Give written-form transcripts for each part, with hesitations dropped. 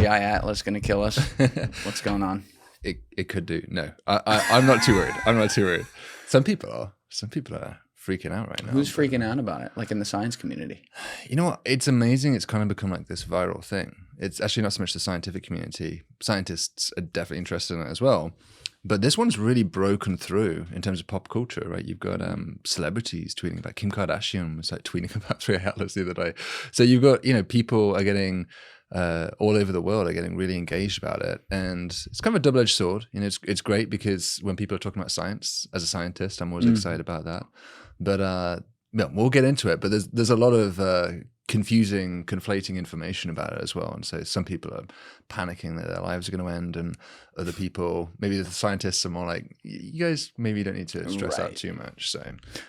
3i Atlas going to kill us? What's going on? It could do. No, I'm not too worried. I'm not too worried. Some people are freaking out right now. Who's freaking out about it? Like in the science community? You know what? It's amazing. It's kind of become like this viral thing. It's actually not so much the scientific community. Scientists are definitely interested in it as well. But this one's really broken through in terms of pop culture, right? You've got celebrities tweeting about Kim Kardashian was like tweeting about 3i Atlas the other day. So you've got, people are getting all over the world are getting really engaged about it. And it's kind of a double-edged sword. It's great because when people are talking about science, as a scientist, I'm always excited about that. But we'll get into it. But there's a lot of conflating information about it as well. And so some people are panicking that their lives are going to end, and other people, maybe the scientists, are more like, you guys maybe don't need to stress out too much. So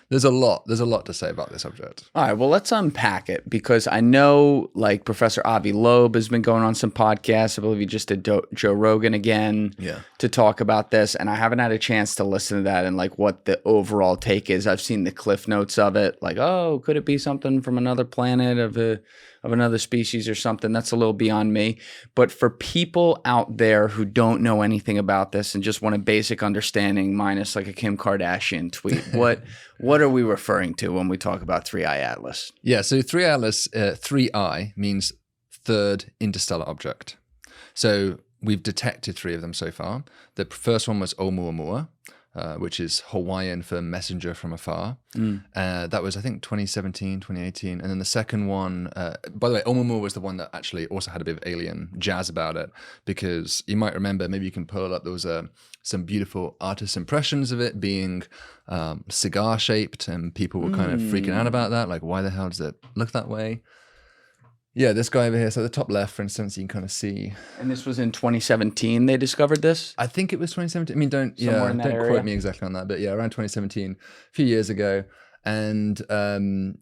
there's a lot to say about this subject. All right, well, let's unpack it, because I know like Professor Avi Loeb has been going on some podcasts. I believe he just did Joe Rogan again to talk about this, and I haven't had a chance to listen to that and like what the overall take is. I've seen the cliff notes of it, like, oh, could it be something from another planet of another species or something? That's a little beyond me. But for people out there who don't know anything about this and just want a basic understanding, minus like a Kim Kardashian tweet, what are we referring to when we talk about 3i Atlas? Yeah, so 3i Atlas, 3i means third interstellar object. So we've detected 3 of them so far. The first one was Oumuamua, which is Hawaiian for messenger from afar. That was, I think, 2017, 2018. And then the second one, by the way, Oumuamua was the one that actually also had a bit of alien jazz about it, because you might remember, maybe you can pull it up, there was some beautiful artist impressions of it being cigar-shaped, and people were kind of freaking out about that. Like, why the hell does it look that way? Yeah, this guy over here. So the top left, for instance, you can kind of see. And this was in 2017 they discovered this? I think it was 2017. I mean, don't quote me exactly on that, but yeah, around 2017, a few years ago. And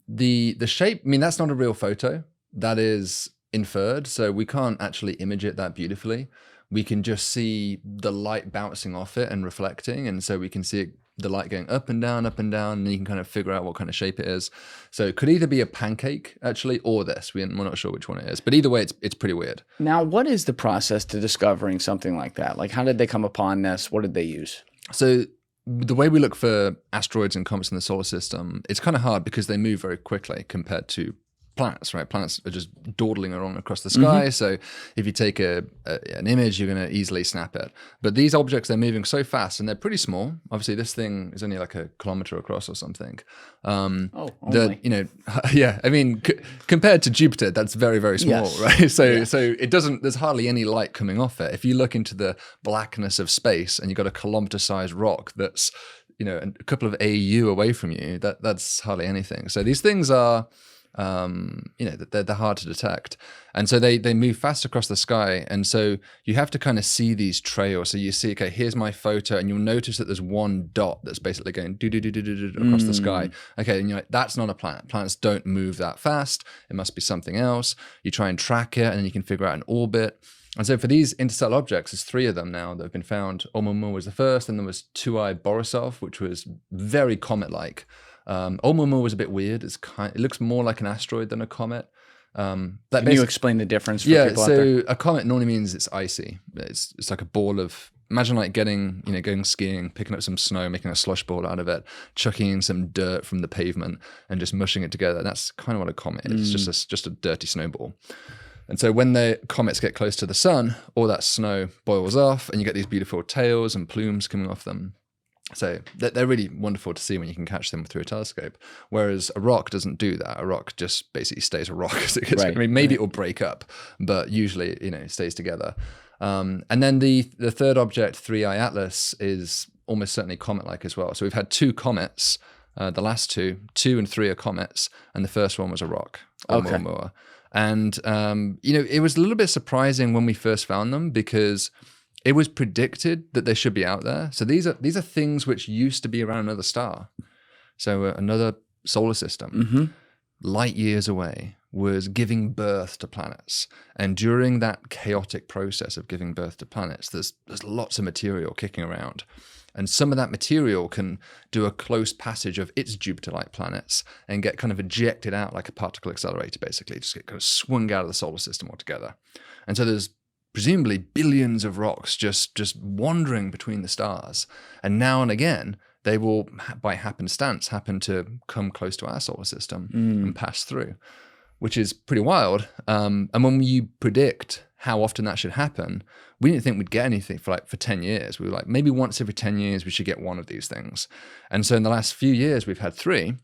the shape, I mean, that's not a real photo. That is inferred. So we can't actually image it that beautifully. We can just see the light bouncing off it and reflecting. And so we can see the light going up and down, and you can kind of figure out what kind of shape it is. So it could either be a pancake, actually, or this. We're not sure which one it is. But either way, it's pretty weird. Now, what is the process to discovering something like that? Like, how did they come upon this? What did they use? So the way we look for asteroids and comets in the solar system, it's kind of hard because they move very quickly compared to planets, right? Planets are just dawdling along across the sky. So if you take an image, you're going to easily snap it. But these objects, they're moving so fast and they're pretty small. Obviously, this thing is only like a kilometer across or something. Only. Yeah. I mean, compared to Jupiter, that's very, very small, right? So it doesn't. There's hardly any light coming off it. If you look into the blackness of space and you've got a kilometer-sized rock that's a couple of AU away from you, that's hardly anything. So these things are. They're hard to detect, and so they move fast across the sky, and so you have to kind of see these trails. So you see, okay, here's my photo, and you'll notice that there's one dot that's basically going do across the sky. Okay, and you're like, that's not a planet. Planets don't move that fast. It must be something else. You try and track it, and then you can figure out an orbit. And so for these interstellar objects, there's 3 of them now that have been found. Oumuamua was the first, and there was 2i Borisov, which was very comet-like. Oumuamua was a bit weird. It looks more like an asteroid than a comet. Can you explain the difference for people out there? So a comet normally means it's icy. It's like a ball of, imagine like going skiing, picking up some snow, making a slush ball out of it, chucking in some dirt from the pavement and just mushing it together. That's kind of what a comet is. It's just a dirty snowball. And so when the comets get close to the sun, all that snow boils off and you get these beautiful tails and plumes coming off them. So they're really wonderful to see when you can catch them through a telescope. Whereas a rock doesn't do that. A rock just basically stays a rock. I mean, maybe it will break up, but usually, it stays together. And then the third object, 3i Atlas, is almost certainly comet-like as well. So we've had 2 comets. The last 2 and 3 are comets, and the first one was a rock. Oumuamua. And it was a little bit surprising when we first found them because it was predicted that they should be out there. So these are things which used to be around another star. So another solar system, light years away, was giving birth to planets. And during that chaotic process of giving birth to planets, there's lots of material kicking around. And some of that material can do a close passage of its Jupiter-like planets and get kind of ejected out like a particle accelerator, basically. Just get kind of swung out of the solar system altogether. And so there's presumably billions of rocks just wandering between the stars. And now and again, they will, by happenstance, happen to come close to our solar system and pass through, which is pretty wild. And when you predict how often that should happen, we didn't think we'd get anything for 10 years. We were like, maybe once every 10 years, we should get one of these things. And so in the last few years, we've had 3.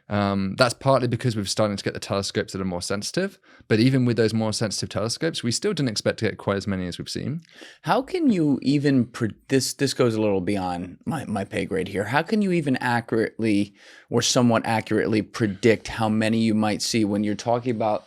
That's partly because we're starting to get the telescopes that are more sensitive. But even with those more sensitive telescopes, we still didn't expect to get quite as many as we've seen. How can you even, this goes a little beyond my pay grade here. How can you even accurately or somewhat accurately predict how many you might see when you're talking about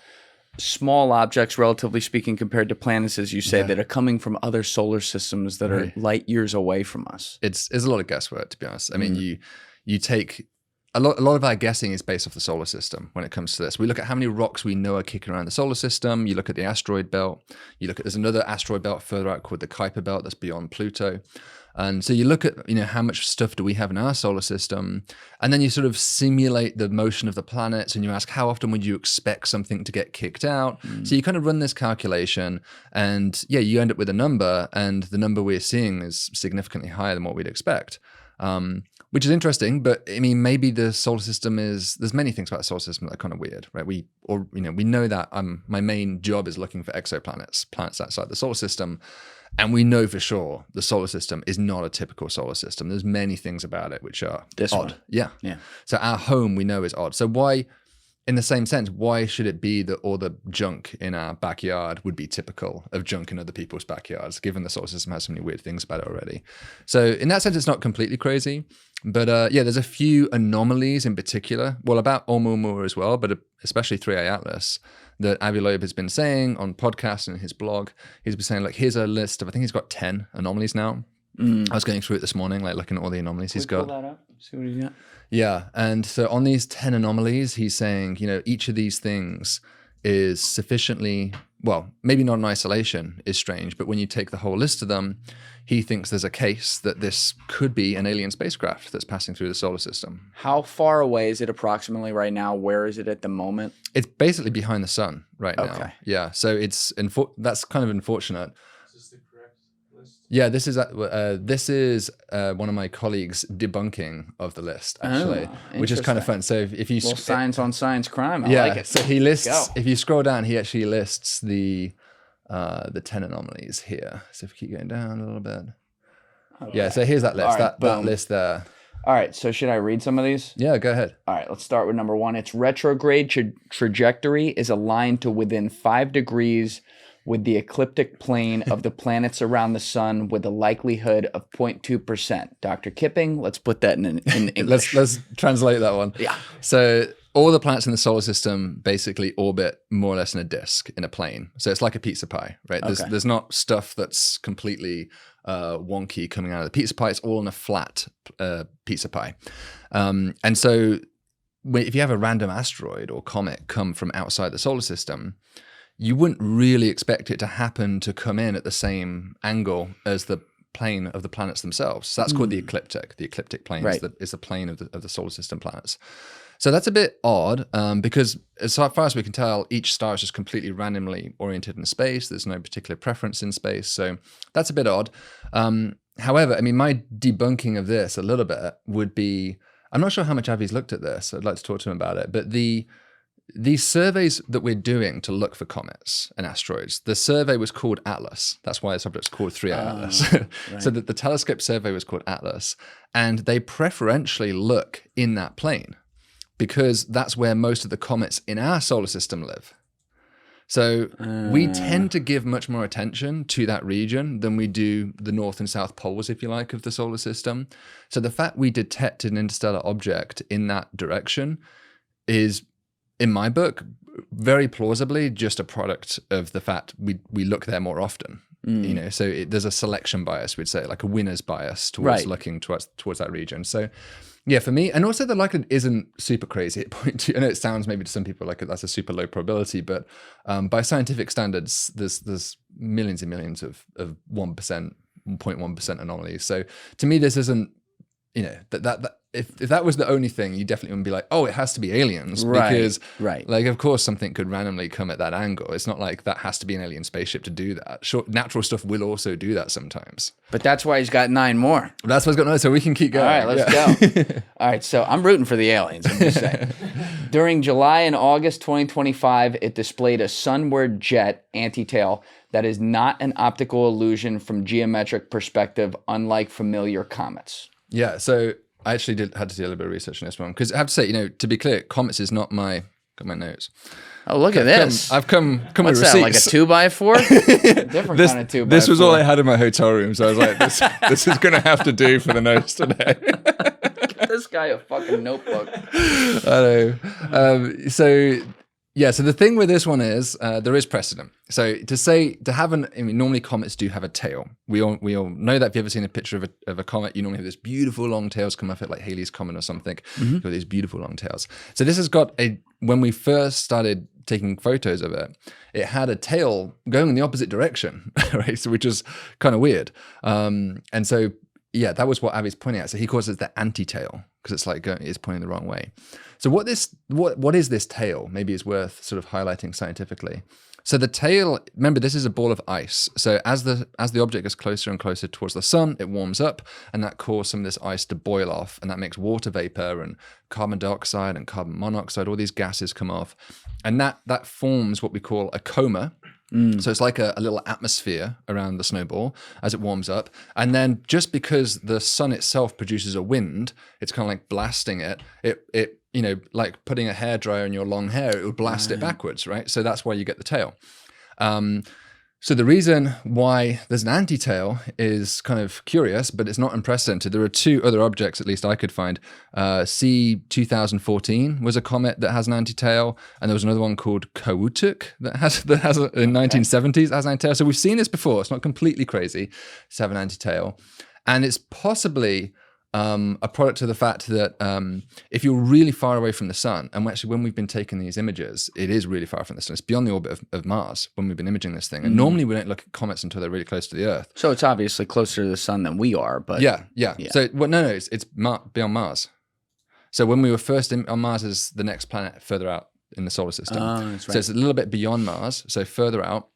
small objects, relatively speaking, compared to planets, as you say, that are coming from other solar systems that are light years away from us? It's a lot of guesswork, to be honest. I mean, you take a lot of our guessing is based off the solar system when it comes to this. We look at how many rocks we know are kicking around the solar system. You look at the asteroid belt. You look at, there's another asteroid belt further out called the Kuiper belt that's beyond Pluto. And so you look at, how much stuff do we have in our solar system? And then you sort of simulate the motion of the planets and you ask, how often would you expect something to get kicked out? So you kind of run this calculation and you end up with a number, and the number we're seeing is significantly higher than what we'd expect. Which is interesting, but I mean, maybe the solar system there's many things about the solar system that are kind of weird, right? We know that my main job is looking for exoplanets, planets outside the solar system. And we know for sure the solar system is not a typical solar system. There's many things about it which are odd. Yeah. So our home we know is odd. So why, in the same sense, why should it be that all the junk in our backyard would be typical of junk in other people's backyards, given the solar system has so many weird things about it already? So in that sense, it's not completely crazy. But there's a few anomalies in particular. Well, about Oumuamua as well, but especially 3A Atlas, that Avi Loeb has been saying on podcasts and his blog. He's been saying, here's a list of, I think he's got 10 anomalies now. I was going through it this morning, looking at all the anomalies he's got. Pull that up, see what he's got. Yeah, and so on these 10 anomalies, he's saying, each of these things is sufficiently, well, maybe not in isolation is strange, but when you take the whole list of them, he thinks there's a case that this could be an alien spacecraft that's passing through the solar system. How far away is it approximately right now? Where is it at the moment? It's basically behind the sun right now. Okay. Yeah, so that's kind of unfortunate. Is this the correct list? Yeah, this is one of my colleagues' debunking of the list, actually, which is kind of fun. So if you science on science crime, I like it. So he lists. If you scroll down, he actually lists the 10 anomalies here. So if we keep going down a little bit, yeah. So here's that list. Right, that list there. All right. So should I read some of these? Yeah, go ahead. All right. Let's start with number 1. Its retrograde trajectory is aligned to within 5 degrees with the ecliptic plane of the planets around the sun with a likelihood of 0.2%. Dr. Kipping, let's put that in English. let's translate that one. Yeah. So all the planets in the solar system basically orbit more or less in a disk, in a plane. So it's like a pizza pie, right? There's not stuff that's completely wonky coming out of the pizza pie. It's all in a flat pizza pie. And so if you have a random asteroid or comet come from outside the solar system, you wouldn't really expect it to happen to come in at the same angle as the plane of the planets themselves. So that's called the ecliptic. The ecliptic plane is the plane of the solar system planets. So that's a bit odd because as far as we can tell, each star is just completely randomly oriented in space. There's no particular preference in space. So that's a bit odd. However, I mean, my debunking of this a little bit would be, I'm not sure how much Avi's looked at this. I'd like to talk to him about it. But these surveys that we're doing to look for comets and asteroids, the survey was called Atlas. That's why the subject's called 3A Atlas. Right. So that the telescope survey was called Atlas. And they preferentially look in that plane because that's where most of the comets in our solar system live. So we tend to give much more attention to that region than we do the north and south poles, if you like, of the solar system. So the fact we detected an interstellar object in that direction is, in my book, very plausibly just a product of the fact we look there more often. So there's a selection bias, we'd say, like a winner's bias towards looking towards that region. So yeah, for me, and also the likelihood isn't super crazy at 0.2. I know it sounds maybe to some people like that's a super low probability, but by scientific standards, there's millions and millions of 1%, 0.1% anomalies. So to me, this isn't, that if that was the only thing, you definitely wouldn't be like, oh, it has to be aliens. Right, because, right. like, of course, something could randomly come at that angle. It's not like that has to be an alien spaceship to do that. Sure, natural stuff will also do that sometimes. But that's why he's got 9 more. That's what's going on. So we can keep going. All right, let's go. All right, so I'm rooting for the aliens, I'm just saying. During July and August 2025, it displayed a sunward jet anti-tail that is not an optical illusion from geometric perspective, unlike familiar comets. Yeah, so I actually had to do a little bit of research on this one because I have to say, to be clear, comets is not got my notes. Oh, look at this. I've come What's with that, receipts. like a 2x4? Different kind of 2x4. This was all I had in my hotel room, so I was like, this is going to have to do for the notes today. Get this guy a fucking notebook. I know. So the thing with this one is there is precedent. So normally comets do have a tail. We all know that. If you've ever seen a picture of a comet, you normally have this beautiful long tails come off it, like Halley's Comet or something. Mm-hmm. Got these beautiful long tails. So this has got when we first started taking photos of it, it had a tail going in the opposite direction, right? So which is kind of weird. And so that was what Avi's pointing at. So he calls it the anti-tail because it's like it's pointing the wrong way. So what is this tail? Maybe it's worth sort of highlighting scientifically. So the tail, remember, this is a ball of ice. So as the object gets closer and closer towards the sun, it warms up, and that causes some of this ice to boil off, and that makes water vapor and carbon dioxide and carbon monoxide. All these gases come off, and that forms what we call a coma. So it's like a little atmosphere around the snowball as it warms up. And then just because the sun itself produces a wind, it's kind of like blasting it. It like putting a hairdryer in your long hair, it would blast it backwards, right? So that's why you get the tail. So the reason why there's an anti-tail is kind of curious, but it's not unprecedented. There are 2 other objects, at least I could find. C2014 was a comet that has an anti-tail, and there was another one called Kowutuk that has in 1970s has an anti-tail. So we've seen this before. It's not completely crazy to have an anti-tail, and it's possibly a product of the fact that if you're really far away from the sun, and actually when we've been taking these images, it is really far from the sun. It's beyond the orbit of Mars when we've been imaging this thing. And normally we don't look at comets until they're really close to the Earth. So it's obviously closer to the sun than we are, but... Yeah. So, it's beyond Mars. So when we were first on Mars is the next planet further out in the solar system. Oh, that's right. So it's a little bit beyond Mars, so further out.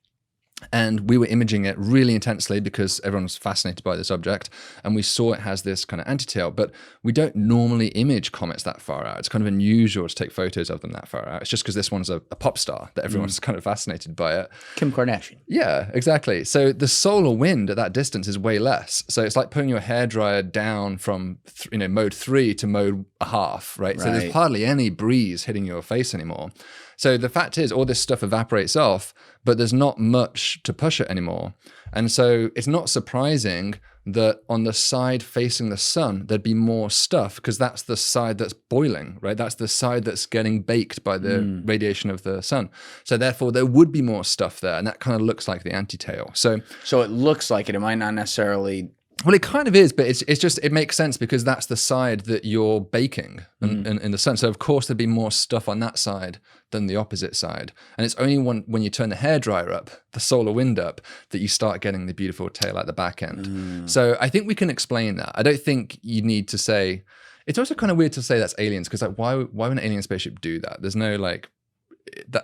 And we were imaging it really intensely because everyone was fascinated by this object. And we saw it has this kind of anti-tail, but we don't normally image comets that far out. It's kind of unusual to take photos of them that far out. It's just because this one's a pop star that everyone's kind of fascinated by it. Kim Kardashian. Yeah, exactly. So the solar wind at that distance is way less. So it's like putting your hairdryer down from mode 3 to mode 1/2, right? So there's hardly any breeze hitting your face anymore. So the fact is all this stuff evaporates off, but there's not much to push it anymore. And so it's not surprising that on the side facing the sun, there'd be more stuff because that's the side that's boiling, right? That's the side that's getting baked by the radiation of the sun. So therefore there would be more stuff there, and that kind of looks like the anti-tail. So it looks like it. It might not necessarily... Well, it kind of is, but it's just, it makes sense because that's the side that you're baking in the sun. So of course there'd be more stuff on that side than the opposite side. And it's only when you turn the hairdryer up, the solar wind up, that you start getting the beautiful tail at the back end. So I think we can explain that. I don't think you need to say, it's also kind of weird to say that's aliens because like why would an alien spaceship do that? There's no like,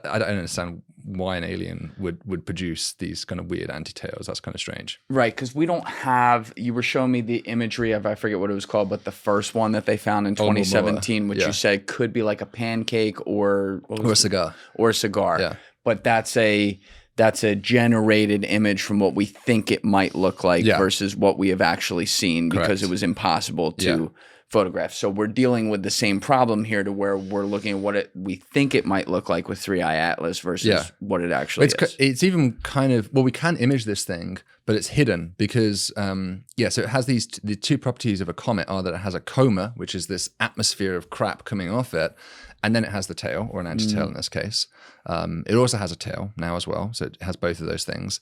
I don't understand why an alien would produce these kind of weird anti-tails. That's kind of strange. Right, because we don't have... You were showing me the imagery of, I forget what it was called, but the first one that they found in 2017, which you said could be like a pancake or a cigar. Or a cigar. Yeah. But that's a generated image from what we think it might look like versus what we have actually seen because it was impossible to photograph. So we're dealing with the same problem here to where we're looking at what we think it might look like with 3i Atlas versus what it actually is. It's even kind of, well, we can image this thing, but it's hidden because, so it has the 2 properties of a comet are that it has a coma, which is this atmosphere of crap coming off it, and then it has the tail, or an anti-tail in this case. It also has a tail now as well, so it has both of those things.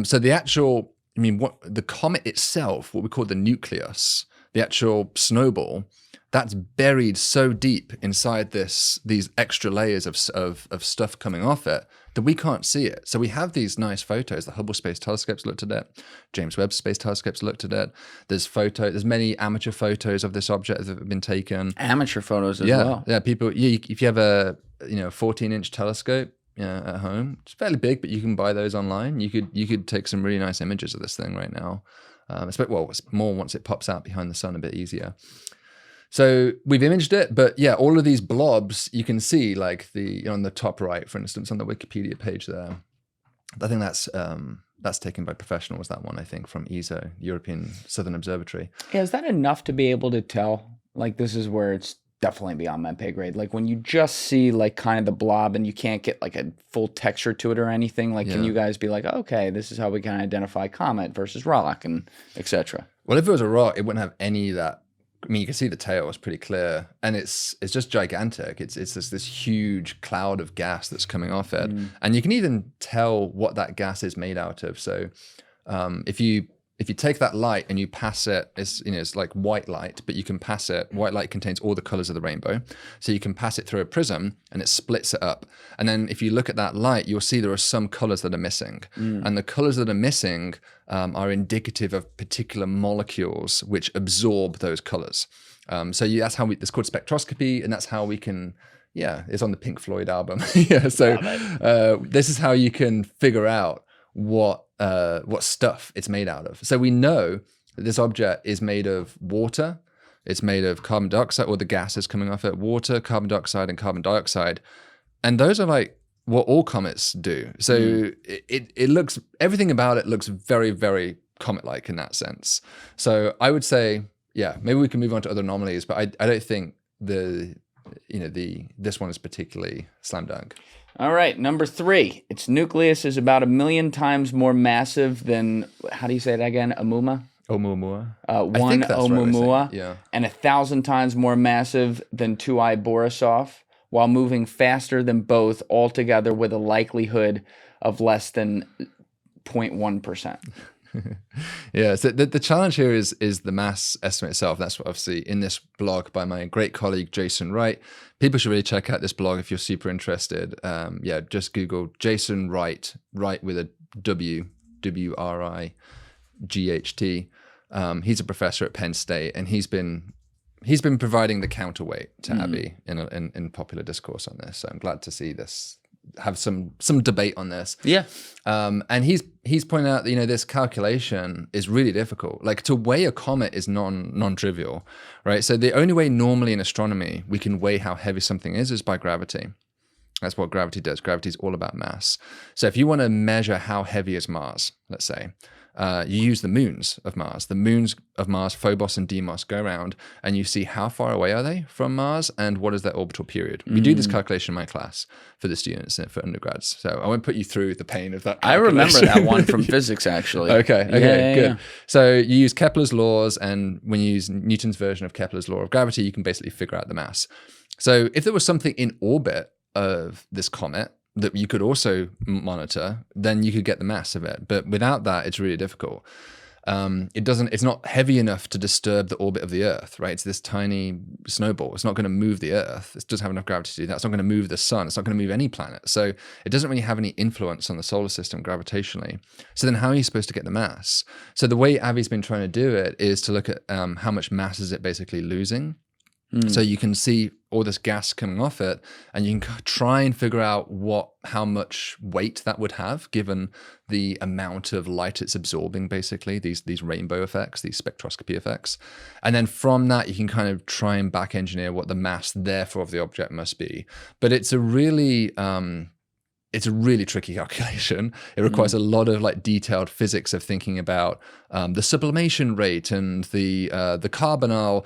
So the actual, the comet itself, what we call the nucleus, the actual snowball, that's buried so deep inside these extra layers of stuff coming off it that we can't see it. So we have these nice photos. The Hubble Space Telescope's looked at it. James Webb Space Telescope's looked at it. There's many amateur photos of this object that have been taken. Amateur photos as well. Yeah, people. If you have a 14-inch telescope at home, it's fairly big, but you can buy those online. You could take some really nice images of this thing right now. It's more once it pops out behind the sun, a bit easier. So we've imaged it, but yeah, all of these blobs you can see, like on the top right, for instance, on the Wikipedia page there. I think that's taken by professionals. That one, I think, from ESO, European Southern Observatory. Yeah, is that enough to be able to tell? Like, this is where it's definitely beyond my pay grade. Like when you just see like kind of the blob and you can't get like a full texture to it or anything. Like, can you guys be like, okay, this is how we can identify comet versus rock and etc. Well, if it was a rock, it wouldn't have any of that. I mean, you can see the tail is pretty clear, and it's just gigantic. It's this huge cloud of gas that's coming off it, and you can even tell what that gas is made out of. So, if you take that light and you pass it, it's like white light, but you can pass it. White light contains all the colors of the rainbow, so you can pass it through a prism, and it splits it up. And then if you look at that light, you'll see there are some colors that are missing, and the colors that are missing are indicative of particular molecules which absorb those colors. So that's how it's called spectroscopy, and that's how we can. Yeah, it's on the Pink Floyd album. Yeah, so this is how you can figure out what stuff it's made out of. So we know that this object is made of water. It's made of carbon dioxide, or the gases coming off it, water, carbon dioxide, and carbon dioxide. And those are like what all comets do. So it looks, everything about it looks very, very comet-like in that sense. So I would say, yeah, maybe we can move on to other anomalies, but I don't think this one is particularly slam dunk. All right, number 3. Its nucleus is about 1 million times more massive than, how do you say that again? Oumuamua? Oumuamua. One Oumuamua. Right, yeah. And 1,000 times more massive than 2I Borisov, while moving faster than both altogether with a likelihood of less than 0.1%. Yeah, so the challenge here is the mass estimate itself. That's what obviously in this blog by my great colleague Jason Wright. People should really check out this blog if you're super interested. Just Google Jason Wright, Wright with a W, W-R-I-G-H-T. He's a professor at Penn State, and he's been providing the counterweight to Abby in popular discourse on this. So I'm glad to see this have some debate on this. Yeah. And he's pointing out that, this calculation is really difficult. Like, to weigh a comet is non-trivial, right? So the only way normally in astronomy we can weigh how heavy something is by gravity. That's what gravity does. Gravity is all about mass. So if you want to measure how heavy is Mars, let's say, you use the moons of Mars. The moons of Mars, Phobos and Deimos, go around and you see how far away are they from Mars and what is their orbital period. We do this calculation in my class for the students and for undergrads. So I won't put you through the pain of that calculation. I remember that one from physics, actually. Okay, good. Yeah. So you use Kepler's laws, and when you use Newton's version of Kepler's law of gravity, you can basically figure out the mass. So if there was something in orbit of this comet that you could also monitor, then you could get the mass of it. But without that, it's really difficult. It's not heavy enough to disturb the orbit of the Earth, right? It's this tiny snowball. It's not going to move the Earth. It doesn't have enough gravity to do that. It's not going to move the sun. It's not going to move any planet. So it doesn't really have any influence on the solar system gravitationally. So then how are you supposed to get the mass? So the way Avi's been trying to do it is to look at how much mass is it basically losing. So you can see all this gas coming off it, and you can try and figure out how much weight that would have given the amount of light it's absorbing, basically, these rainbow effects, these spectroscopy effects. And then from that, you can kind of try and back engineer what the mass, therefore, of the object must be. But it's a really tricky calculation. It requires a lot of detailed physics of thinking about the sublimation rate and the carbonyl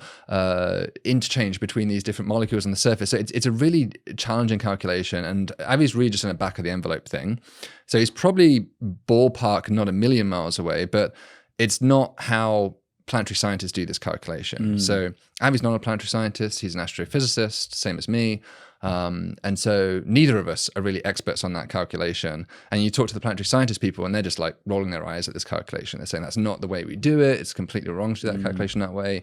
interchange between these different molecules on the surface. So it's a really challenging calculation, and Avi's really just in a back of the envelope thing. So he's probably ballpark not 1 million miles away, but it's not how planetary scientists do this calculation. So Avi's not a planetary scientist. He's an astrophysicist, same as me. And so neither of us are really experts on that calculation. And you talk to the planetary scientist people and they're just rolling their eyes at this calculation. They're saying that's not the way we do it. It's completely wrong to do that calculation that way.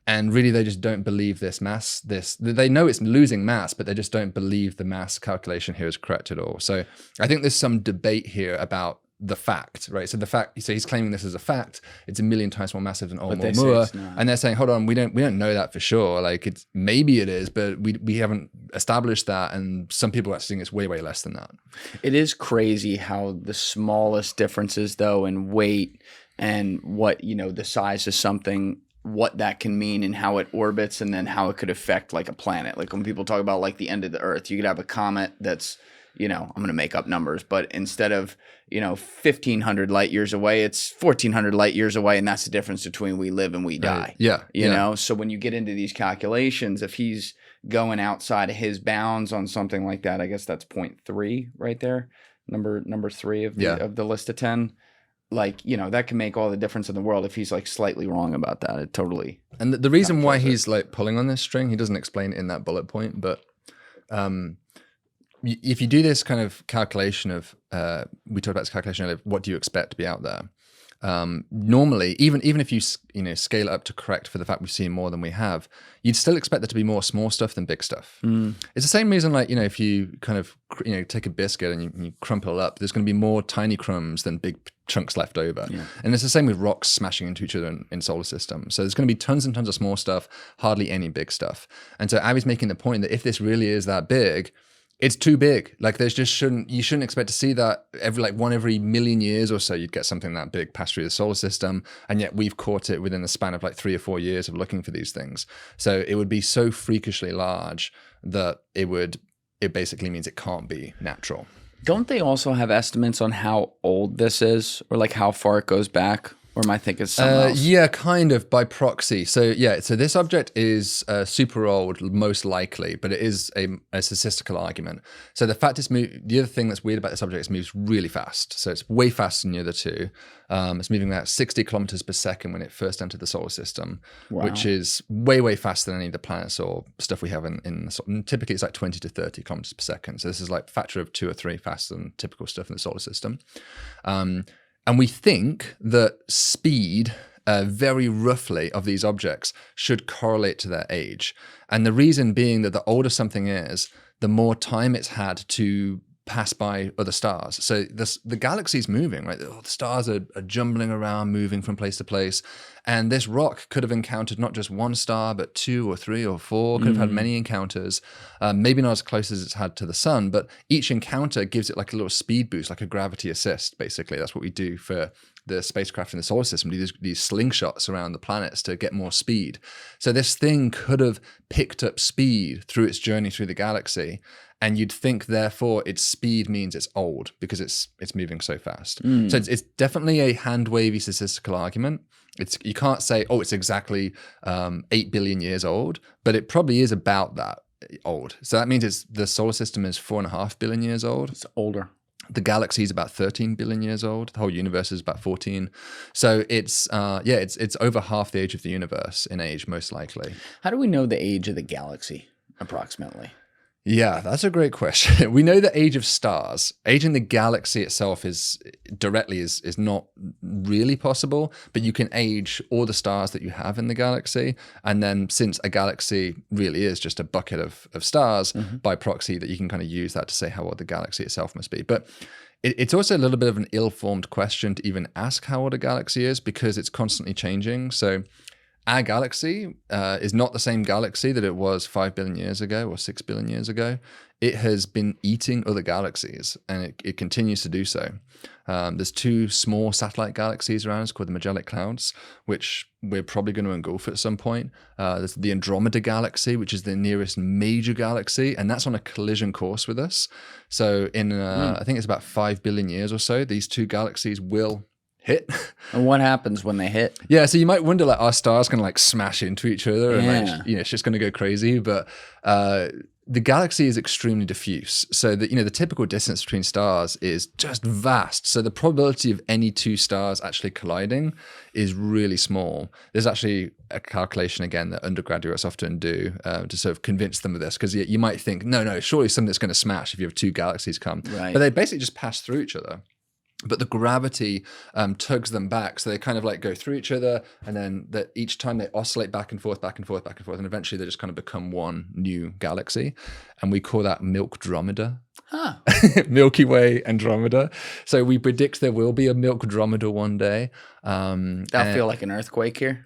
And really, they just don't believe they know it's losing mass, but they just don't believe the mass calculation here is correct at all. So I think there's some debate here about the fact, right? So he's claiming this as a fact. It's a million times more massive than Oumuamua, and they're saying, hold on, we don't know that for sure. Like maybe it is, but we haven't established that. And some people are saying it's way less than that. It is crazy how the smallest differences, though, in weight and what the size of something, what that can mean and how it orbits, and then how it could affect like a planet. Like when people talk about like the end of the Earth, you could have a comet that's, I'm going to make up numbers, but instead of, 1,500 light years away, it's 1,400 light years away. And that's the difference between we live and we die. Yeah. You know? So when you get into these calculations, if he's going outside of his bounds on something like that, I guess that's 0.3 right there. Number 3 of the list of 10. Like, that can make all the difference in the world if he's like slightly wrong about that. It totally. And the reason why he's like pulling on this string, he doesn't explain it in that bullet point, but if you do this kind of calculation of, we talked about this calculation of what do you expect to be out there? Normally, even if you scale it up to correct for the fact we've seen more than we have, you'd still expect there to be more small stuff than big stuff. It's the same reason, like, if you kind of take a biscuit and you crumple it up, there's going to be more tiny crumbs than big chunks left over. And it's the same with rocks smashing into each other in solar systems. So there's going to be tons and tons of small stuff, hardly any big stuff. And so Avi's making the point that if this really is that big, it's too big. Like you shouldn't expect to see that every million years or so you'd get something that big pass through the solar system, and yet we've caught it within the span of like 3 or 4 years of looking for these things. So it would be so freakishly large that it basically means it can't be natural. Don't they also have estimates on how old this is, or like how far it goes back? Or am I thinking something else? Yeah, kind of by proxy. So this object is super old, most likely, but it is a statistical argument. So the fact the other thing that's weird about this object is it moves really fast. So it's way faster than the other two. It's moving about 60 kilometers per second when it first entered the solar system, which is way faster than any of the planets or stuff we have in typically it's like 20 to 30 kilometers per second. So this is like a factor of 2 or 3 faster than typical stuff in the solar system. And we think that speed, very roughly, of these objects should correlate to their age. And the reason being that the older something is, the more time it's had to pass by other stars. So the galaxy's moving, right? The stars are jumbling around, moving from place to place. And this rock could have encountered not just one star, but 2 or 3 or 4, could have had many encounters, maybe not as close as it's had to the sun, but each encounter gives it like a little speed boost, like a gravity assist, basically. That's what we do for the spacecraft in the solar system. We do these slingshots around the planets to get more speed. So this thing could have picked up speed through its journey through the galaxy. And you'd think, therefore, its speed means it's old because it's moving so fast. So it's definitely a hand-wavy statistical argument. You can't say, it's exactly 8 billion years old, but it probably is about that old. So that means the solar system is 4.5 billion years old. It's older. The galaxy is about 13 billion years old. The whole universe is about 14. So it's over half the age of the universe in age, most likely. How do we know the age of the galaxy, approximately? Yeah, that's a great question. We know the age of stars. Age in the galaxy itself is not really possible, but you can age all the stars that you have in the galaxy. And then since a galaxy really is just a bucket of stars, by proxy, that you can kind of use that to say how old the galaxy itself must be. But it's also a little bit of an ill-formed question to even ask how old a galaxy is, because it's constantly changing. So our galaxy is not the same galaxy that it was 5 billion years ago or 6 billion years ago. It has been eating other galaxies, and it continues to do so. There's 2 small satellite galaxies around us called the Magellan Clouds, which we're probably going to engulf at some point. There's the Andromeda Galaxy, which is the nearest major galaxy, and that's on a collision course with us. So I think it's about 5 billion years or so, these 2 galaxies will hit. And what happens when they hit? Yeah, so you might wonder, like, our stars going to like smash into each other and it's just going to go crazy. But the galaxy is extremely diffuse. So that, the typical distance between stars is just vast. So the probability of any 2 stars actually colliding is really small. There's actually a calculation, again, that undergraduates often do to sort of convince them of this, because you might think, no, surely something that's going to smash if you have 2 galaxies come. Right. But they basically just pass through each other. But the gravity tugs them back, so they kind of like go through each other, and then each time they oscillate back and forth, back and forth, back and forth, and eventually they just kind of become one new galaxy, and we call that Milkdromeda. Huh. Milky Way Andromeda. So we predict there will be a Milkdromeda one day. That'll feel like an earthquake here.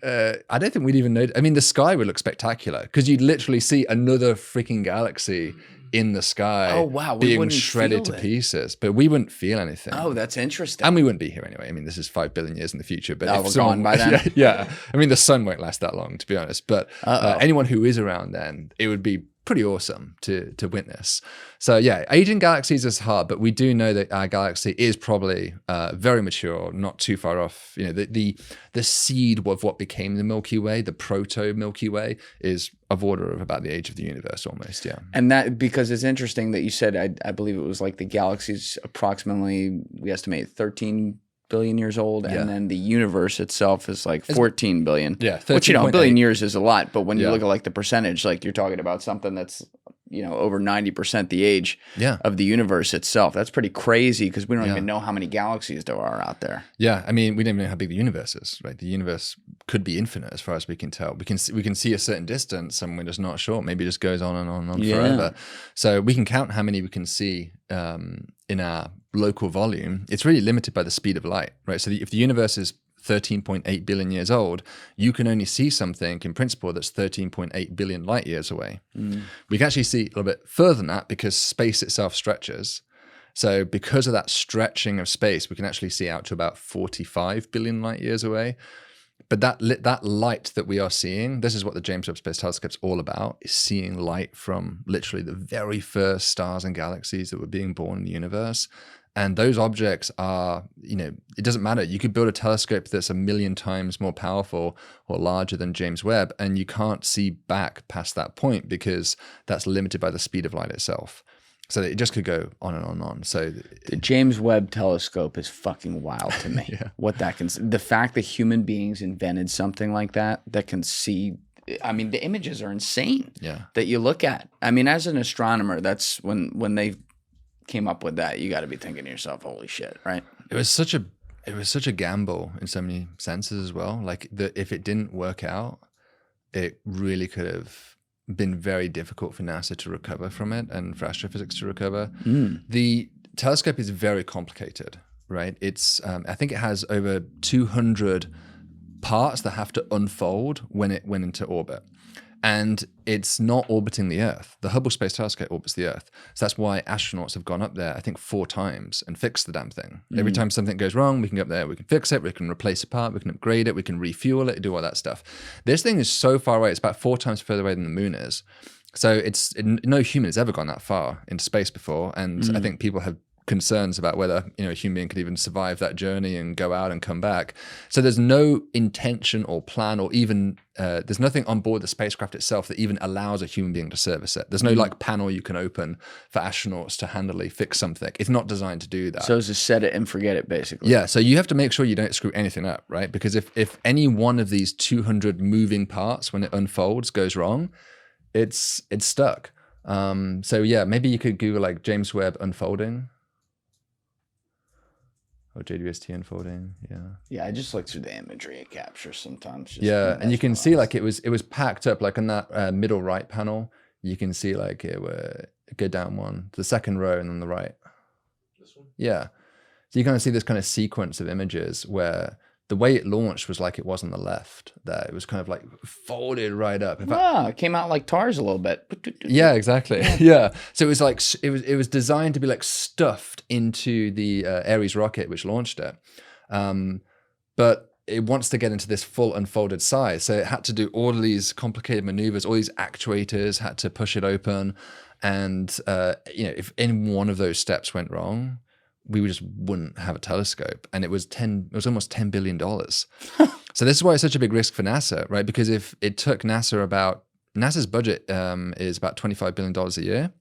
I don't think we'd even know. I mean, the sky would look spectacular because you'd literally see another freaking galaxy in the sky. Oh, wow. Being shredded to pieces, but we wouldn't feel anything. Oh, that's interesting. And we wouldn't be here anyway. I mean, this is 5 billion years in the future. But we're gone by then. Yeah. I mean, the sun won't last that long, to be honest. But anyone who is around then, it would be pretty awesome to witness. So yeah, aging galaxies is hard, but we do know that our galaxy is probably very mature, not too far off. You know, the seed of what became the Milky Way, the proto Milky Way, is of order of about the age of the universe almost. Yeah. And that, because it's interesting that you said, I believe it was like the galaxy's approximately, we estimate 13 billion years old, and then the universe itself is like 14 billion. Yeah, which, you know, a billion years is a lot, but when you look at like the percentage, like you're talking about something that's, you know, over 90% the age of the universe itself. That's pretty crazy because we don't even know how many galaxies there are out there. Yeah, I mean, we don't even know how big the universe is, right? The universe could be infinite as far as we can tell. We can see a certain distance, and we're just not sure. Maybe it just goes on and on and on forever. So we can count how many we can see in our local volume. It's really limited by the speed of light, right? So if the universe is 13.8 billion years old, you can only see something in principle that's 13.8 billion light years away. We can actually see a little bit further than that because space itself stretches. So because of that stretching of space, we can actually see out to about 45 billion light years away. But that light that we are seeing, this is what the James Webb Space Telescope's all about, is seeing light from literally the very first stars and galaxies that were being born in the universe. And those objects are, you know, it doesn't matter. You could build a telescope that's 1,000,000 times more powerful or larger than James Webb, and you can't see back past that point because that's limited by the speed of light itself. So it just could go on and on and on. So the James Webb telescope is fucking wild to me. What that can, the fact that human beings invented something like that can see, I mean, the images are insane that you look at. I mean, as an astronomer, that's when they came up with that, you got to be thinking to yourself, holy shit, right? It was such a gamble in so many senses as well. Like if it didn't work out, it really could have been very difficult for NASA to recover from it and for astrophysics to recover. The telescope is very complicated, right? It's I think it has over 200 parts that have to unfold when it went into orbit. And it's not orbiting the Earth. The Hubble Space Telescope orbits the Earth. So that's why astronauts have gone up there, I think, 4 times and fixed the damn thing. Every time something goes wrong, we can go up there, we can fix it, we can replace a part, we can upgrade it, we can refuel it, do all that stuff. This thing is so far away. It's about 4 times further away than the moon is. So no human has ever gone that far into space before. And I think people have concerns about whether, you know, a human being could even survive that journey and go out and come back. So there's no intention or plan or even there's nothing on board the spacecraft itself that even allows a human being to service it. There's no like panel you can open for astronauts to handily fix something. It's not designed to do that. So it's just set it and forget it, basically. Yeah. So you have to make sure you don't screw anything up, right? Because if any one of these 200 moving parts, when it unfolds, goes wrong, it's stuck. So yeah, maybe you could Google like James Webb unfolding. Or JWST unfolding, Yeah, I just look through the imagery it captures sometimes. And you can see like it was packed up like on that middle right panel. You can see like it were go down one, the second row, and then the right. This one? Yeah, so you kind of see this kind of sequence of images where the way it launched was like it was on the left there. It was kind of like folded right up. In fact, it came out like TARS a little bit. Yeah, exactly. Yeah. So it was like, it was designed to be like stuffed into the Ares rocket, which launched it. But it wants to get into this full unfolded size. So it had to do all of these complicated maneuvers, all these actuators had to push it open. And, you know, if any one of those steps went wrong, we just wouldn't have a telescope. And it was almost $10 billion. So this is why it's such a big risk for NASA, right? Because if it took NASA's budget is about $25 billion a year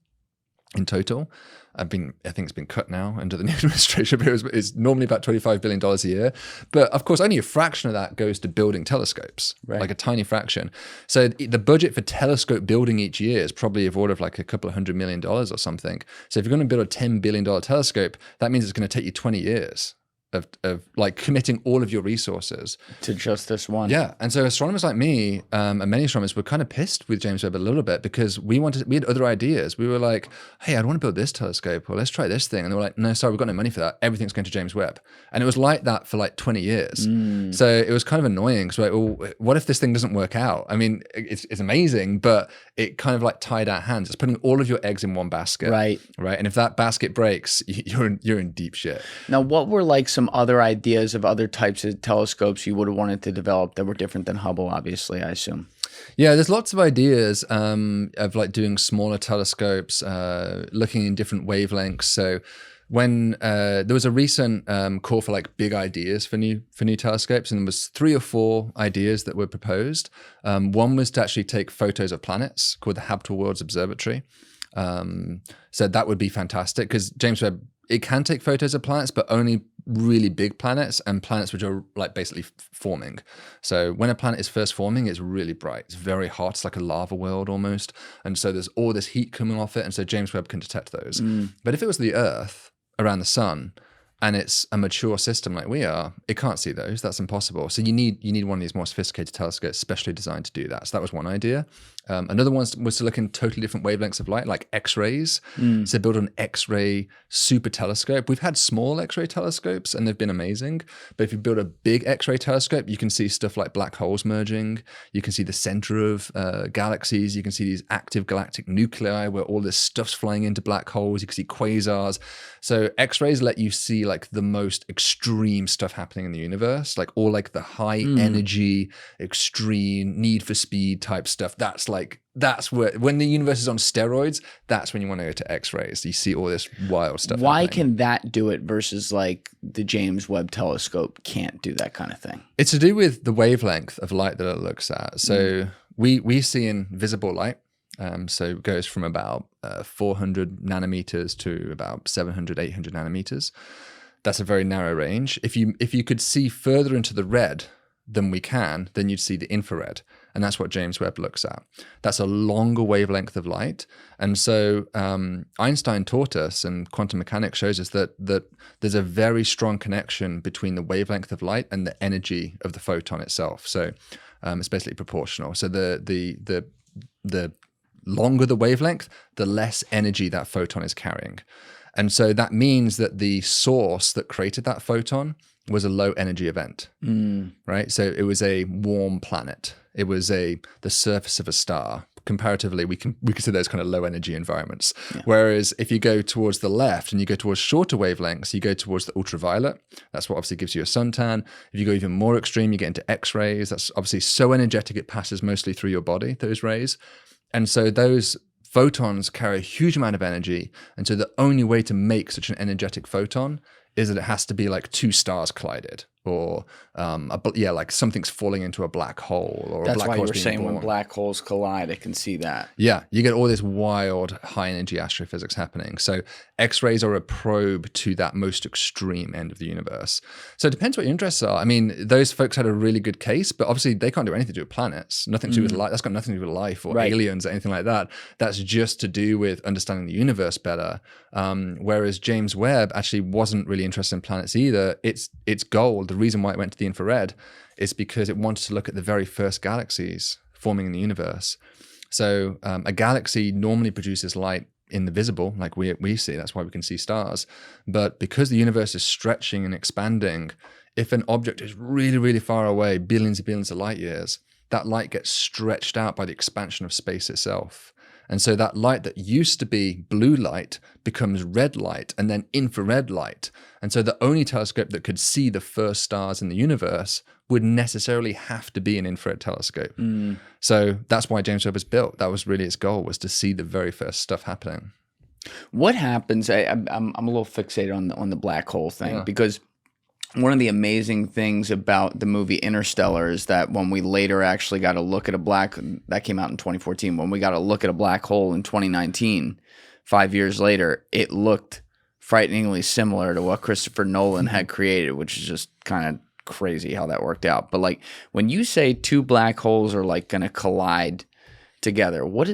in total. I think it's been cut now under the new administration, but it's normally about $25 billion a year. But of course, only a fraction of that goes to building telescopes, like a tiny fraction. So the budget for telescope building each year is probably of order of like a couple of $100 million or something. So if you're going to build a $10 billion telescope, that means it's going to take you 20 years of like committing all of your resources to just this one. Yeah. And so astronomers like me and many astronomers were kind of pissed with James Webb a little bit because we had other ideas. We were like, hey, I want to build this telescope, or let's try this thing. And they were like, no, sorry, we've got no money for that. Everything's going to James Webb. And it was like that for like 20 years. So it was kind of annoying. So like, well, what if this thing doesn't work out? I mean, it's amazing, but it kind of like tied our hands. It's putting all of your eggs in one basket. Right. And if that basket breaks, you're in deep shit. Now, what were like some other ideas of other types of telescopes you would have wanted to develop that were different than Hubble, obviously, I assume? Yeah, there's lots of ideas of like doing smaller telescopes, looking in different wavelengths. So when there was a recent call for like big ideas for new telescopes, and there was 3 or 4 ideas that were proposed. One was to actually take photos of planets, called the Habitable Worlds Observatory. So that would be fantastic because James Webb, it can take photos of planets, but only really big planets and planets which are like basically forming. So when a planet is first forming, it's really bright. It's very hot. It's like a lava world almost. And so there's all this heat coming off it. And so James Webb can detect those. But if it was the Earth around the sun, and it's a mature system like we are, it can't see those. That's impossible. So you need one of these more sophisticated telescopes specially designed to do that. So that was one idea. Another one was to look in totally different wavelengths of light, like X-rays. So build an X-ray super telescope. We've had small X-ray telescopes and they've been amazing. But if you build a big X-ray telescope, you can see stuff like black holes merging. You can see the center of galaxies. You can see these active galactic nuclei where all this stuff's flying into black holes. You can see quasars. So X-rays let you see like the most extreme stuff happening in the universe, like all like the high energy, extreme need for speed type stuff. That's where, when the universe is on steroids, that's when you want to go to X-rays. You see all this wild stuff. Why happening. can that do it versus like the James Webb telescope can't do that kind of thing? It's to do with the wavelength of light that it looks at. So we see in visible light. So it goes from about 400 nanometers to about 700, 800 nanometers. That's a very narrow range. If you could see further into the red than we can, then you'd see the infrared. And that's what James Webb looks at. That's a longer wavelength of light. And so Einstein taught us, and quantum mechanics shows us that there's a very strong connection between the wavelength of light and the energy of the photon itself. So it's basically proportional. So the longer the wavelength, the less energy that photon is carrying. And so that means that the source that created that photon was a low energy event, right? So it was a warm planet. It was the surface of a star. Comparatively, we consider those kind of low energy environments. Yeah. Whereas if you go towards the left and you go towards shorter wavelengths, you go towards the ultraviolet. That's what obviously gives you a suntan. If you go even more extreme, you get into X-rays. That's obviously so energetic it passes mostly through your body, those rays. And so those photons carry a huge amount of energy. And so the only way to make such an energetic photon is that it has to be like 2 stars collided, or like something's falling into a black hole, or that's a black why hole you were being saying born. when black holes collide, I can see that. Yeah, you get all this wild high energy astrophysics happening. So X-rays are a probe to that most extreme end of the universe. So it depends what your interests are. I mean, those folks had a really good case, but obviously they can't do anything to do with planets, nothing to do with life. That's got nothing to do with life or aliens or anything like that. That's just to do with understanding the universe better. Whereas James Webb actually wasn't really interested in planets either. Its goal, the reason why it went to the infrared, is because it wanted to look at the very first galaxies forming in the universe. So a galaxy normally produces light in the visible, like we see. That's why we can see stars. But because the universe is stretching and expanding, if an object is really, really far away, billions and billions of light years, that light gets stretched out by the expansion of space itself. And so that light that used to be blue light becomes red light and then infrared light. And so the only telescope that could see the first stars in the universe would necessarily have to be an infrared telescope. So that's why James Webb was built. That was really its goal, was to see the very first stuff happening. What happens? I'm a little fixated on the black hole thing, because one of the amazing things about the movie Interstellar is that when we later actually got to look at that came out in 2014, when we got to look at a black hole in 2019, 5 years later, it looked frighteningly similar to what Christopher Nolan had created, which is just kind of crazy how that worked out. But like when you say 2 black holes are like going to collide together, what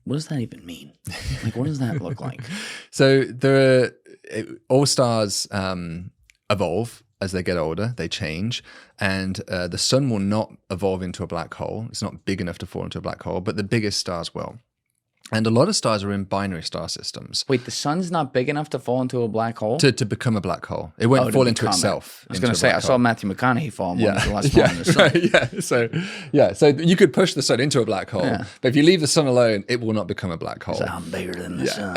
does that even mean? Like, what does that look like? So all stars evolve. as they get older, they change, and the sun will not evolve into a black hole. It's not big enough to fall into a black hole, but the biggest stars will. And a lot of stars are in binary star systems. Wait, the sun's not big enough to fall into a black hole? To become a black hole. It won't fall into itself. I was going to say, I saw Matthew McConaughey fall in one of the last fall in the sun. Right, so you could push the sun into a black hole, but if you leave the sun alone, it will not become a black hole. So I'm bigger than the sun.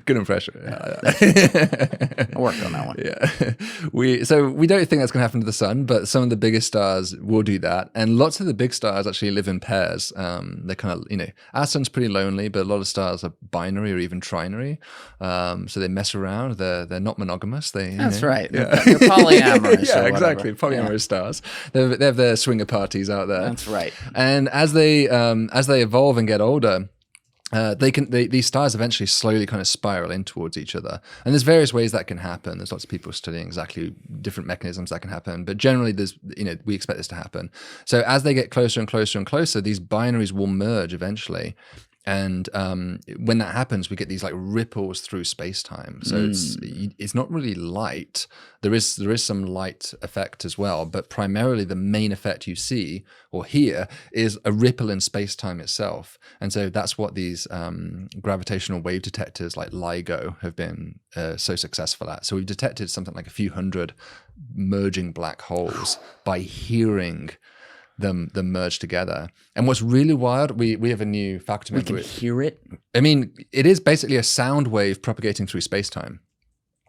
Good impression. I worked on that one. Yeah, we don't think that's going to happen to the sun, but some of the biggest stars will do that, and lots of the big stars actually live in pairs. They're kind of, our sun's pretty lonely, but a lot of stars are binary or even trinary, so they mess around. They're not monogamous. That's right. They're polyamorous. Yeah, exactly. Polyamorous stars. They have their swinger parties out there. That's right. And as they evolve and get older, these stars eventually slowly kind of spiral in towards each other, and there's various ways that can happen. There's lots of people studying exactly different mechanisms that can happen, but generally we expect this to happen. So as they get closer and closer and closer, these binaries will merge eventually. And when that happens, we get these like ripples through space-time. So it's not really light. There is some light effect as well, but primarily the main effect you see or hear is a ripple in space-time itself. And so that's what these gravitational wave detectors like LIGO have been so successful at. So we've detected something like a few hundred merging black holes by hearing them merge together. And what's really wild, we have a new faculty member. We can hear it? I mean, it is basically a sound wave propagating through space-time.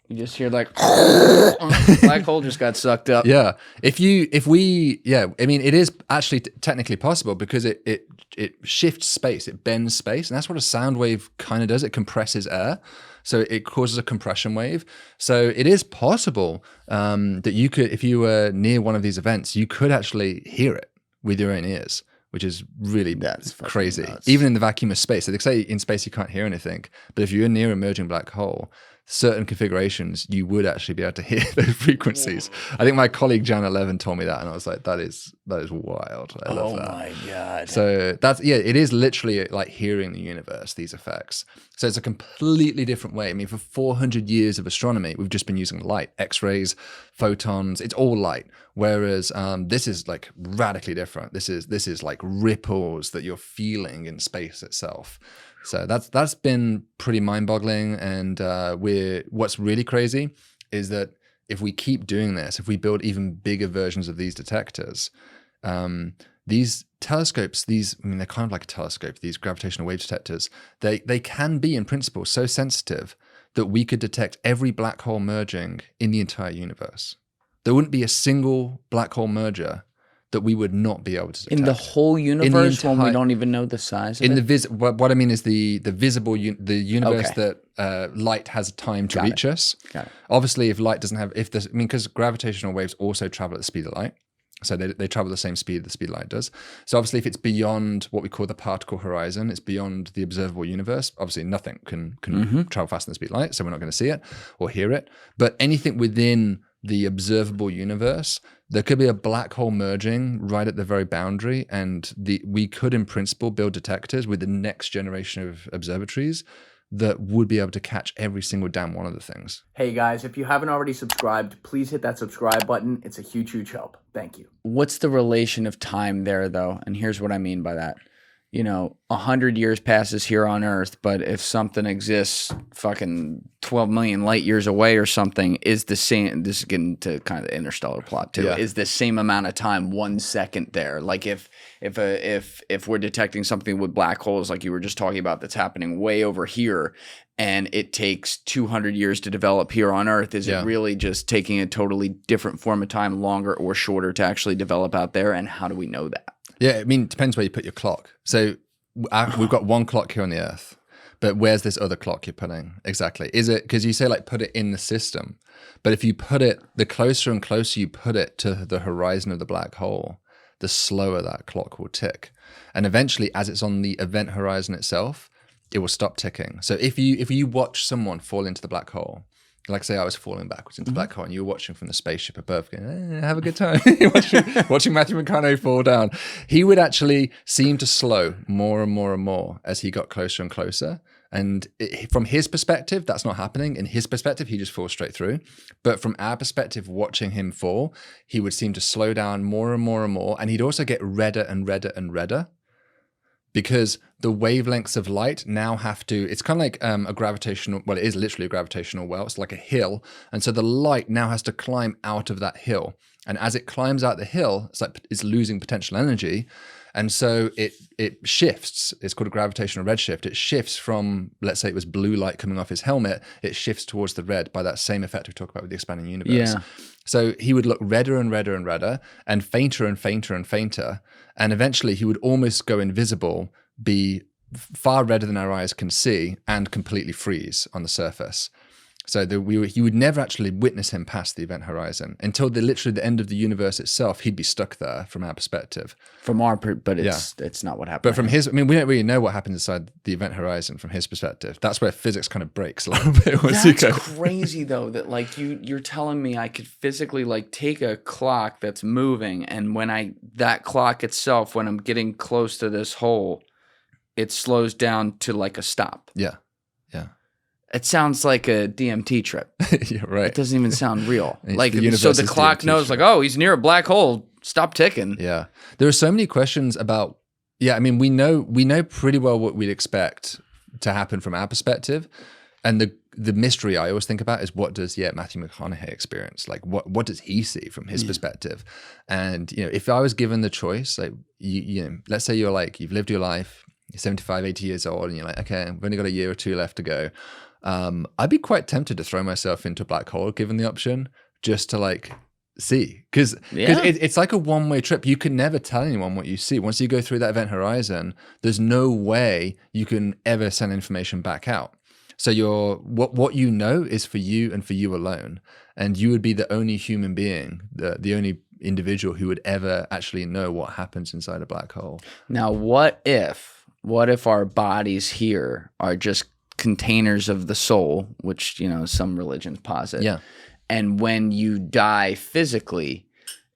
You just hear like, black hole just got sucked up. Yeah. I mean, it is actually technically possible because it shifts space, it bends space, and that's what a sound wave kind of does. It compresses air. So it causes a compression wave. So it is possible that you could, if you were near one of these events, you could actually hear it with your own ears, which is really crazy. Nuts. Even in the vacuum of space. So they say in space you can't hear anything, but if you're near a merging black hole, certain configurations, you would actually be able to hear those frequencies. I think my colleague Jan 11 told me that, and I was like, that is wild. I love that. Oh my God. So it is literally like hearing the universe, these effects. So it's a completely different way. I mean, for 400 years of astronomy, we've just been using light, X-rays, photons, it's all light. Whereas this is like radically different. This is like ripples that you're feeling in space itself. So that's been pretty mind-boggling, and what's really crazy is that if we keep doing this, if we build even bigger versions of these detectors, these telescopes, they're kind of like a telescope, these gravitational wave detectors, they can be in principle so sensitive that we could detect every black hole merging in the entire universe. There wouldn't be a single black hole merger that we would not be able to detect. In the whole universe, when we don't even know the size of it? What I mean is the visible, the universe that light has time to reach us. Got it. Obviously, if light doesn't have, because gravitational waves also travel at the speed of light. So they travel the same speed the speed of light does. So obviously, if it's beyond what we call the particle horizon, it's beyond the observable universe. Obviously, nothing can travel faster than the speed of light, so we're not going to see it or hear it. But anything within the observable universe, there could be a black hole merging right at the very boundary, and we could, in principle, build detectors with the next generation of observatories that would be able to catch every single damn one of the things. Hey guys, if you haven't already subscribed, please hit that subscribe button. It's a huge, huge help. Thank you. What's the relation of time there, though? And here's what I mean by that. 100 years passes here on Earth, but if something exists fucking 12 million light years away or something, is the same, this is getting to kind of the interstellar plot too, is the same amount of time 1 second there. Like if we're detecting something with black holes, like you were just talking about, that's happening way over here, and it takes 200 years to develop here on Earth, is it really just taking a totally different form of time, longer or shorter, to actually develop out there? And how do we know that? Yeah, I mean, it depends where you put your clock. So we've got one clock here on the Earth, but where's this other clock you're putting? Exactly. Is it, because you say like put it in the system, but if you put it, the closer and closer you put it to the horizon of the black hole, the slower that clock will tick. And eventually, as it's on the event horizon itself, it will stop ticking. So if you watch someone fall into the black hole, like say I was falling backwards into the black hole and you were watching from the spaceship above, going, have a good time, watching Matthew McConaughey fall down, he would actually seem to slow more and more and more as he got closer and closer And from his perspective, that's not happening. In his perspective, he just falls straight through. But from our perspective, watching him fall, he would seem to slow down more and more and more. And he'd also get redder and redder and redder, because the wavelengths of light now have to, it's kind of like a gravitational, well, it is literally a gravitational well. It's like a hill. And so the light now has to climb out of that hill. And as it climbs out the hill, it's like it's losing potential energy. And so it shifts. It's called a gravitational redshift. It shifts from, let's say it was blue light coming off his helmet, it shifts towards the red by that same effect we talk about with the expanding universe. Yeah. So he would look redder and redder and redder, and fainter and fainter and fainter. And eventually he would almost go invisible, be far redder than our eyes can see, and completely freeze on the surface. So you would never actually witness him past the event horizon until literally the end of the universe itself. He'd be stuck there from our perspective. But it's not what happened. But from his, I mean, we don't really know what happens inside the event horizon from his perspective. That's where physics kind of breaks a little bit. That's crazy though, that like you're telling me I could physically like take a clock that's moving, and that clock itself, when I'm getting close to this hole, it slows down to like a stop. Yeah. It sounds like a DMT trip. Yeah, right. It doesn't even sound real. Like, so the clock knows, trip. Like, oh, he's near a black hole. Stop ticking. Yeah. There are so many questions about, I mean, we know pretty well what we'd expect to happen from our perspective. And the mystery I always think about is, what does Matthew McConaughey experience? Like, what does he see from his perspective? And, if I was given the choice, like, let's say you've lived your life, you're 75, 80 years old, and you're like, okay, I've only got a year or two left to go. I'd be quite tempted to throw myself into a black hole given the option, just to like see, because it's like a one-way trip. You can never tell anyone what you see. Once you go through that event horizon, there's no way you can ever send information back out. So what you know is for you and for you alone, and you would be the only human being, the only individual who would ever actually know what happens inside a black hole. Now, what if our bodies here are just containers of the soul, which, some religions posit. Yeah. And when you die physically,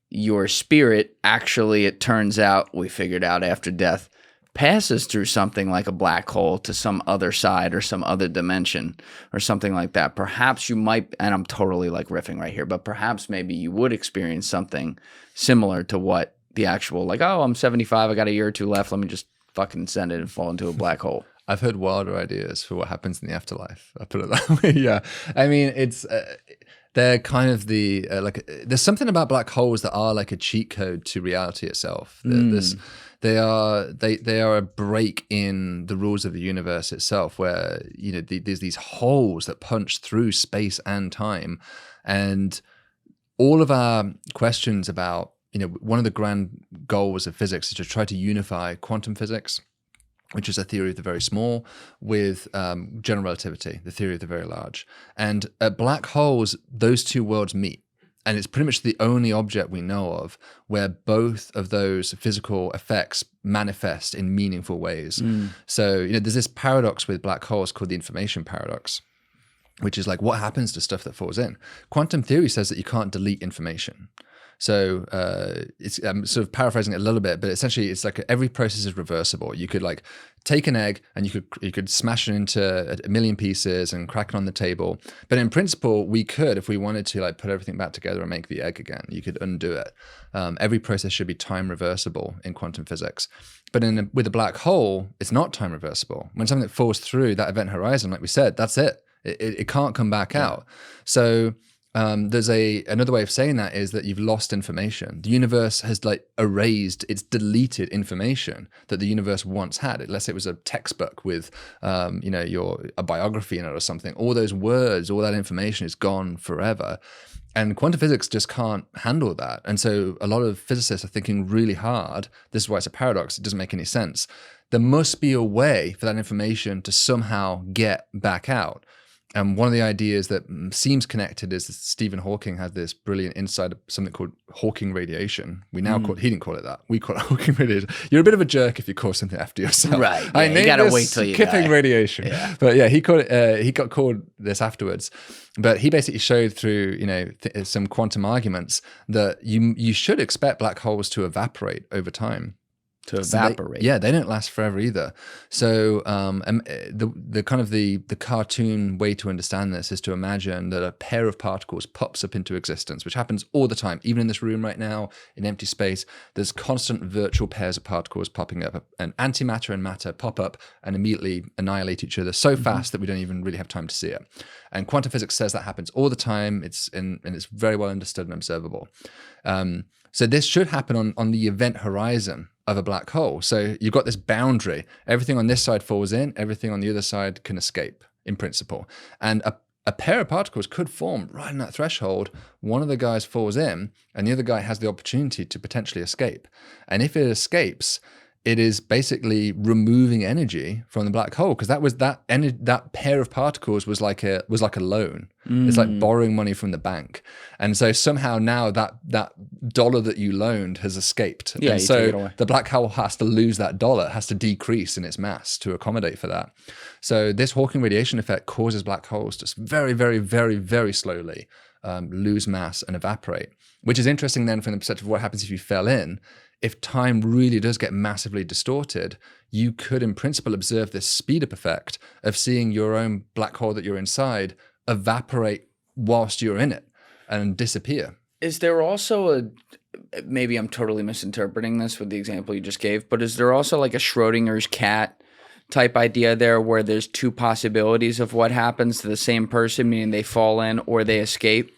your spirit actually, it turns out, we figured out after death, passes through something like a black hole to some other side or some other dimension or something like that. Perhaps you might, and I'm totally like riffing right here, but perhaps maybe you would experience something similar to what the actual, like, oh, I'm 75, I got a year or two left, let me just fucking send it and fall into a black hole. I've heard wilder ideas for what happens in the afterlife. I'll put it that way. Yeah. I mean, it's, they're kind of the, there's something about black holes that are like a cheat code to reality itself. They are a break in the rules of the universe itself, where, there's these holes that punch through space and time. And all of our questions about, one of the grand goals of physics is to try to unify quantum physics, which is a theory of the very small, with general relativity, the theory of the very large. And at black holes, those two worlds meet. And it's pretty much the only object we know of where both of those physical effects manifest in meaningful ways. So, there's this paradox with black holes called the information paradox, which is like, what happens to stuff that falls in? Quantum theory says that you can't delete information. So I'm sort of paraphrasing it a little bit, but essentially it's like every process is reversible. You could like take an egg and you could smash it into a million pieces and crack it on the table. But in principle, we could, if we wanted to, like put everything back together and make the egg again, you could undo it. Every process should be time reversible in quantum physics. But with a black hole, it's not time reversible. When something falls through that event horizon, like we said, that's it. It can't come back out. So there's another way of saying that is that you've lost information. The universe has like erased, it's deleted information that the universe once had. Unless it was a textbook with, a biography in it or something. All those words, all that information is gone forever. And quantum physics just can't handle that. And so a lot of physicists are thinking really hard. This is why it's a paradox. It doesn't make any sense. There must be a way for that information to somehow get back out. And one of the ideas that seems connected is that Stephen Hawking had this brilliant insight of something called Hawking radiation. We now call it, he didn't call it that. We call it Hawking radiation. You're a bit of a jerk if you call something after yourself. Right. Yeah, you got to wait till you Kipping die. radiation. Yeah. But yeah, he got called this afterwards. But he basically showed through, some quantum arguments that you should expect black holes to evaporate over time. to evaporate. They don't last forever either. So the kind of the cartoon way to understand this is to imagine that a pair of particles pops up into existence, which happens all the time. Even in this room right now, in empty space, there's constant virtual pairs of particles popping up, and antimatter and matter pop up and immediately annihilate each other so fast that we don't even really have time to see it. And quantum physics says that happens all the time. It's very well understood and observable. So this should happen on the event horizon of a black hole. So you've got this boundary. Everything on this side falls in, everything on the other side can escape, in principle. And a pair of particles could form right in that threshold. One of the guys falls in, and the other guy has the opportunity to potentially escape. And if it escapes, it is basically removing energy from the black hole, because that pair of particles was like a loan. It's like borrowing money from the bank, and so somehow now that dollar that you loaned has escaped, and so the black hole has to lose that dollar, has to decrease in its mass to accommodate for that. So this Hawking radiation effect causes black holes to very, very, very, very slowly lose mass and evaporate, which is interesting then from the perspective of what happens if you fell in. If time really does get massively distorted, you could in principle observe this speed up effect of seeing your own black hole that you're inside evaporate whilst you're in it and disappear. Is there also maybe I'm totally misinterpreting this with the example you just gave, but is there also like a Schrodinger's cat type idea there where there's two possibilities of what happens to the same person, meaning they fall in or they escape?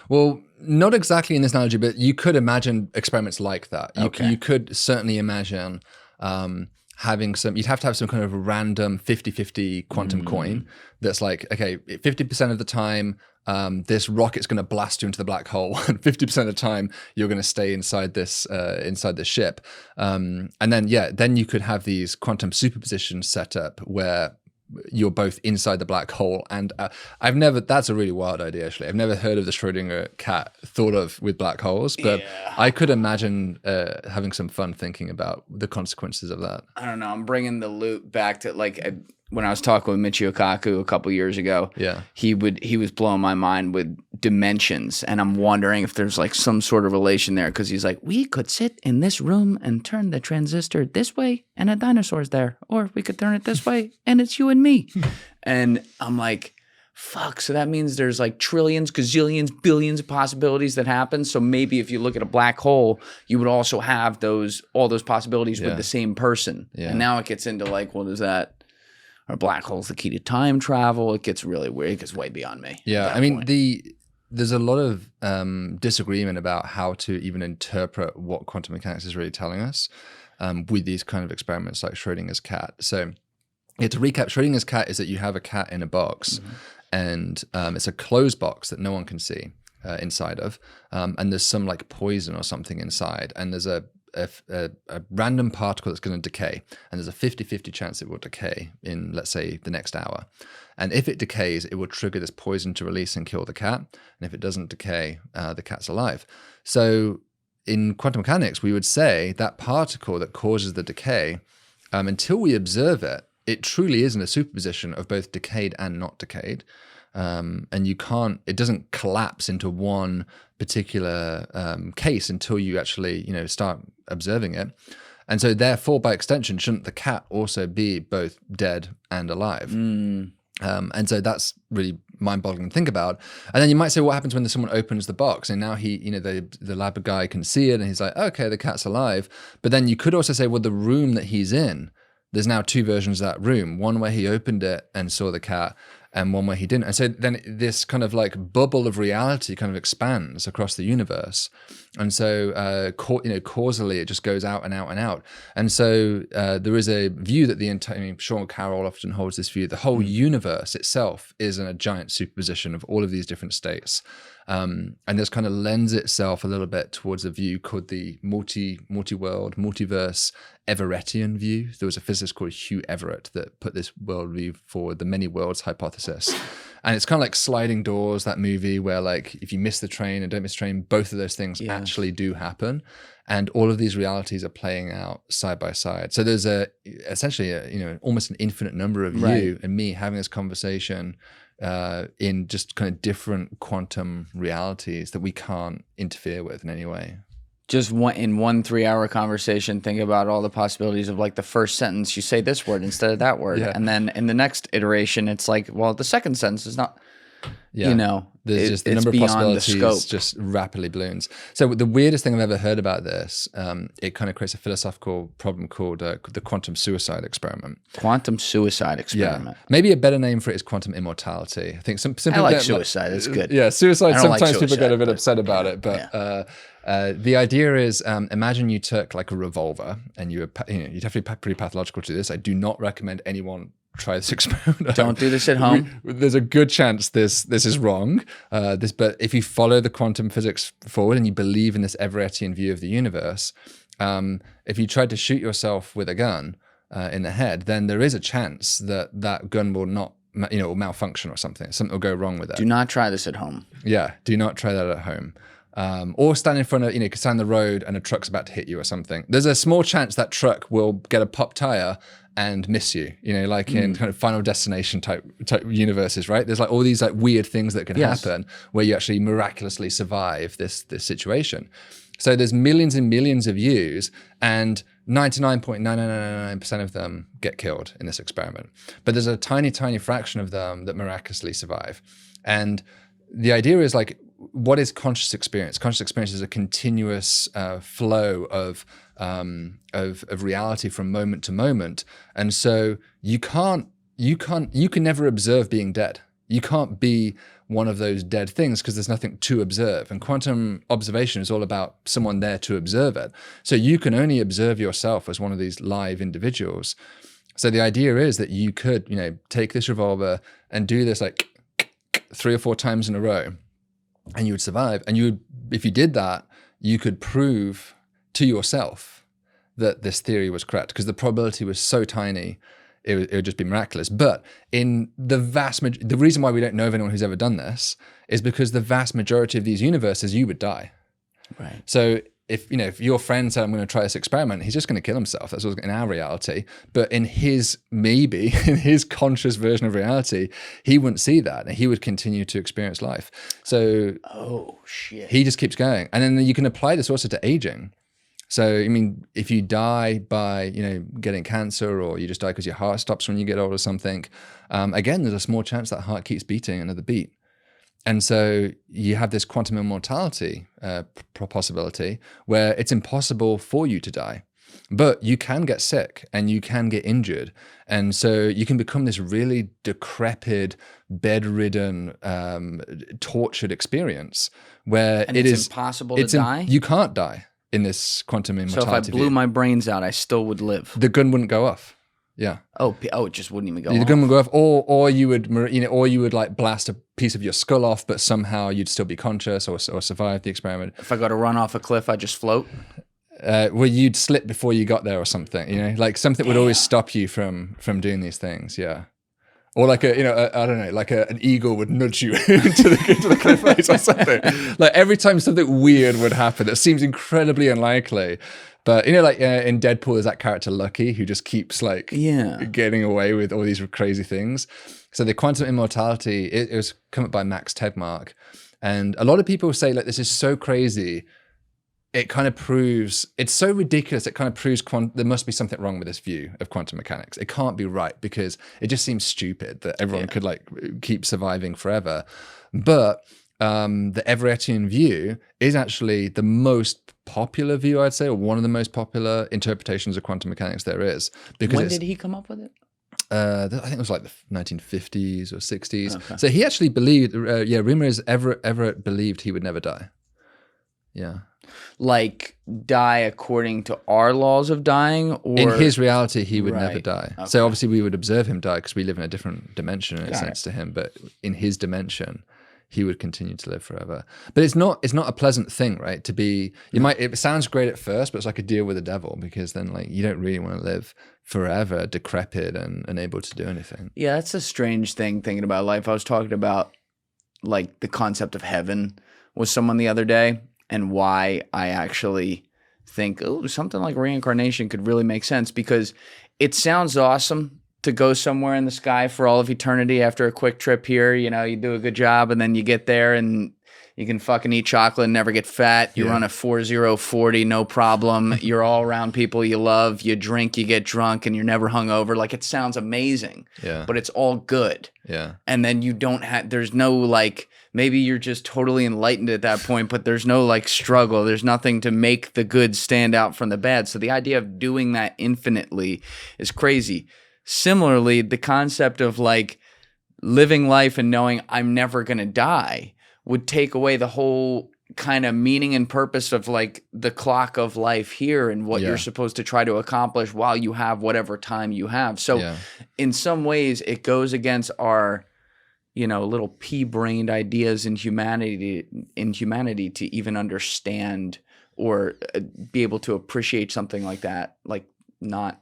Well, not exactly in this analogy, but you could imagine experiments like that. You could certainly imagine having you'd have to have some kind of random 50-50 quantum coin that's like, okay, 50% of the time, this rocket's going to blast you into the black hole, and 50% of the time you're going to stay inside this ship. And then you could have these quantum superpositions set up where you're both inside the black hole. And that's a really wild idea, actually. I've never heard of the Schrodinger cat thought of with black holes, but I could imagine having some fun thinking about the consequences of that. I don't know. I'm bringing the loop back to when I was talking with Michio Kaku a couple years ago. Yeah, he was blowing my mind with dimensions, and I'm wondering if there's like some sort of relation there, because he's like, we could sit in this room and turn the transistor this way and a dinosaur's there, or we could turn it this way and it's you and me. And I'm like, fuck, so that means there's like trillions, gazillions, billions of possibilities that happen. So maybe if you look at a black hole, you would also have all those possibilities with the same person. And now it gets into like, well, are black holes the key to time travel? It gets really weird. It gets way beyond me. Yeah, I mean, there's a lot of disagreement about how to even interpret what quantum mechanics is really telling us with these kind of experiments like Schrodinger's cat. So to recap, Schrodinger's cat is that you have a cat in a box, and it's a closed box that no one can see inside of, and there's some like poison or something inside, and there's a random particle that's going to decay, and there's a 50-50 chance it will decay in, let's say, the next hour. And if it decays, it will trigger this poison to release and kill the cat. And if it doesn't decay, the cat's alive. So in quantum mechanics, we would say that particle that causes the decay, until we observe it, it truly isn't a superposition of both decayed and not decayed. And it doesn't collapse into one particular case until you actually, start observing it. And so therefore, by extension, shouldn't the cat also be both dead and alive? And so that's really mind-boggling to think about. And then you might say, what happens when someone opens the box and now the lab guy can see it and he's like, okay, the cat's alive. But then you could also say, well, the room that he's in, there's now two versions of that room, one where he opened it and saw the cat, and one where he didn't. And so then this kind of like bubble of reality kind of expands across the universe. And so, causally, it just goes out and out and out. And so there is a view that Sean Carroll often holds this view, the whole universe itself is in a giant superposition of all of these different states. And this kind of lends itself a little bit towards a view called the multi-world, multiverse Everettian view. There was a physicist called Hugh Everett that put this worldview forward, the many worlds hypothesis. And it's kind of like Sliding Doors, that movie where like if you miss the train and don't miss the train, both of those things actually do happen. And all of these realities are playing out side by side. So there's essentially almost an infinite number of you and me having this conversation in just kind of different quantum realities that we can't interfere with in any way. just in one 3-hour conversation, think about all the possibilities of like the first sentence, you say this word instead of that word. Yeah. And then in the next iteration, it's like, well, the second sentence is not, Yeah. you know, there's just the number of possibilities just rapidly balloons. So the weirdest thing I've ever heard about this, it kind of creates a philosophical problem called the quantum suicide experiment. Quantum suicide experiment. Yeah. Maybe a better name for it is quantum immortality. I think some I like suicide. It's good. Yeah, suicide. Sometimes like people suicide, get a bit upset about it, but the idea is, imagine you took like a revolver, and you'd have to be pretty pathological to do this. I do not recommend anyone try this experiment. Don't do this at home. There's a good chance this is wrong. But if you follow the quantum physics forward and you believe in this Everettian view of the universe, if you tried to shoot yourself with a gun in the head, then there is a chance that gun will not, will malfunction or something. Something will go wrong with it. Do not try this at home. Yeah, do not try that at home. Or stand in front of, stand on the road and a truck's about to hit you or something. There's a small chance that truck will get a pop tire and miss you, like in kind of Final Destination type universes, right? There's like all these like weird things that can happen where you actually miraculously survive this situation. So there's millions and millions of views, and 99.9999% of them get killed in this experiment. But there's a tiny, tiny fraction of them that miraculously survive. And the idea is like, what is conscious experience? Conscious experience is a continuous flow of reality from moment to moment, and so you can never observe being dead. You can't be one of those dead things because there's nothing to observe. And quantum observation is all about someone there to observe it. So you can only observe yourself as one of these live individuals. So the idea is that you could, take this revolver and do this like 3 or 4 times in a row, and you would survive. And if you did that, you could prove to yourself that this theory was correct, because the probability was so tiny, it would just be miraculous. But in the the reason why we don't know of anyone who's ever done this is because the vast majority of these universes, you would die. Right. So if your friend said, I'm going to try this experiment, he's just going to kill himself. That's what's in our reality. But in his conscious version of reality, he wouldn't see that, and he would continue to experience life. So he just keeps going. And then you can apply this also to aging. So, if you die by, getting cancer, or you just die because your heart stops when you get old or something, again, there's a small chance that heart keeps beating another beat. And so you have this quantum immortality possibility where it's impossible for you to die, but you can get sick and you can get injured. And so you can become this really decrepit, bedridden, tortured experience where it's impossible to die? You can't die in this quantum immortality. So if I blew my brains out, I still would live. The gun wouldn't go off. Yeah. Oh, it just wouldn't even go off. The gun would go off, or you would like blast a piece of your skull off, but somehow you'd still be conscious or survive the experiment. If I got to run off a cliff, I'd just float. Well, you'd slip before you got there or something. Like something would always stop you from doing these things. Yeah. Or like I don't know, like an eagle would nudge you into the cliff face or something. Like every time something weird would happen, that seems incredibly unlikely. But like in Deadpool, there's that character Lucky who just keeps getting away with all these crazy things. So the quantum immortality, it was come up by Max Tegmark, and a lot of people say like this is so crazy. It kind of proves, it's so ridiculous, it kind of proves there must be something wrong with this view of quantum mechanics. It can't be right, because it just seems stupid that everyone could like keep surviving forever. But the Everettian view is actually the most popular view, I'd say, or one of the most popular interpretations of quantum mechanics there is. Because when did he come up with it? I think it was like the 1950s or 60s. Okay. So he actually believed, rumor is Everett believed he would never die. Yeah. Like die according to our laws of dying, or in his reality he would never die. Okay. So obviously we would observe him die because we live in a different dimension in a sense to him, but in his dimension he would continue to live forever. But it's not a pleasant thing, right? To be, it sounds great at first, but it's like a deal with the devil, because then like you don't really want to live forever decrepit and unable to do anything. Yeah, that's a strange thing thinking about life. I was talking about like the concept of heaven with someone the other day, and why I actually think, something like reincarnation could really make sense, because it sounds awesome to go somewhere in the sky for all of eternity after a quick trip here. You do a good job, and then you get there and, You can fucking eat chocolate and never get fat. You run a 4-0-40, no problem. You're all around people you love. You drink, you get drunk, and you're never hungover. Like, it sounds amazing. Yeah. But it's all good. Yeah. And then you don't have, there's no like, maybe you're just totally enlightened at that point, but there's no like struggle. There's nothing to make the good stand out from the bad. So the idea of doing that infinitely is crazy. Similarly, the concept of like living life and knowing I'm never going to die would take away the whole kind of meaning and purpose of like the clock of life here and what you're supposed to try to accomplish while you have whatever time you have. So in some ways it goes against our, you know, little pea-brained ideas in humanity to even understand or be able to appreciate something like that, like not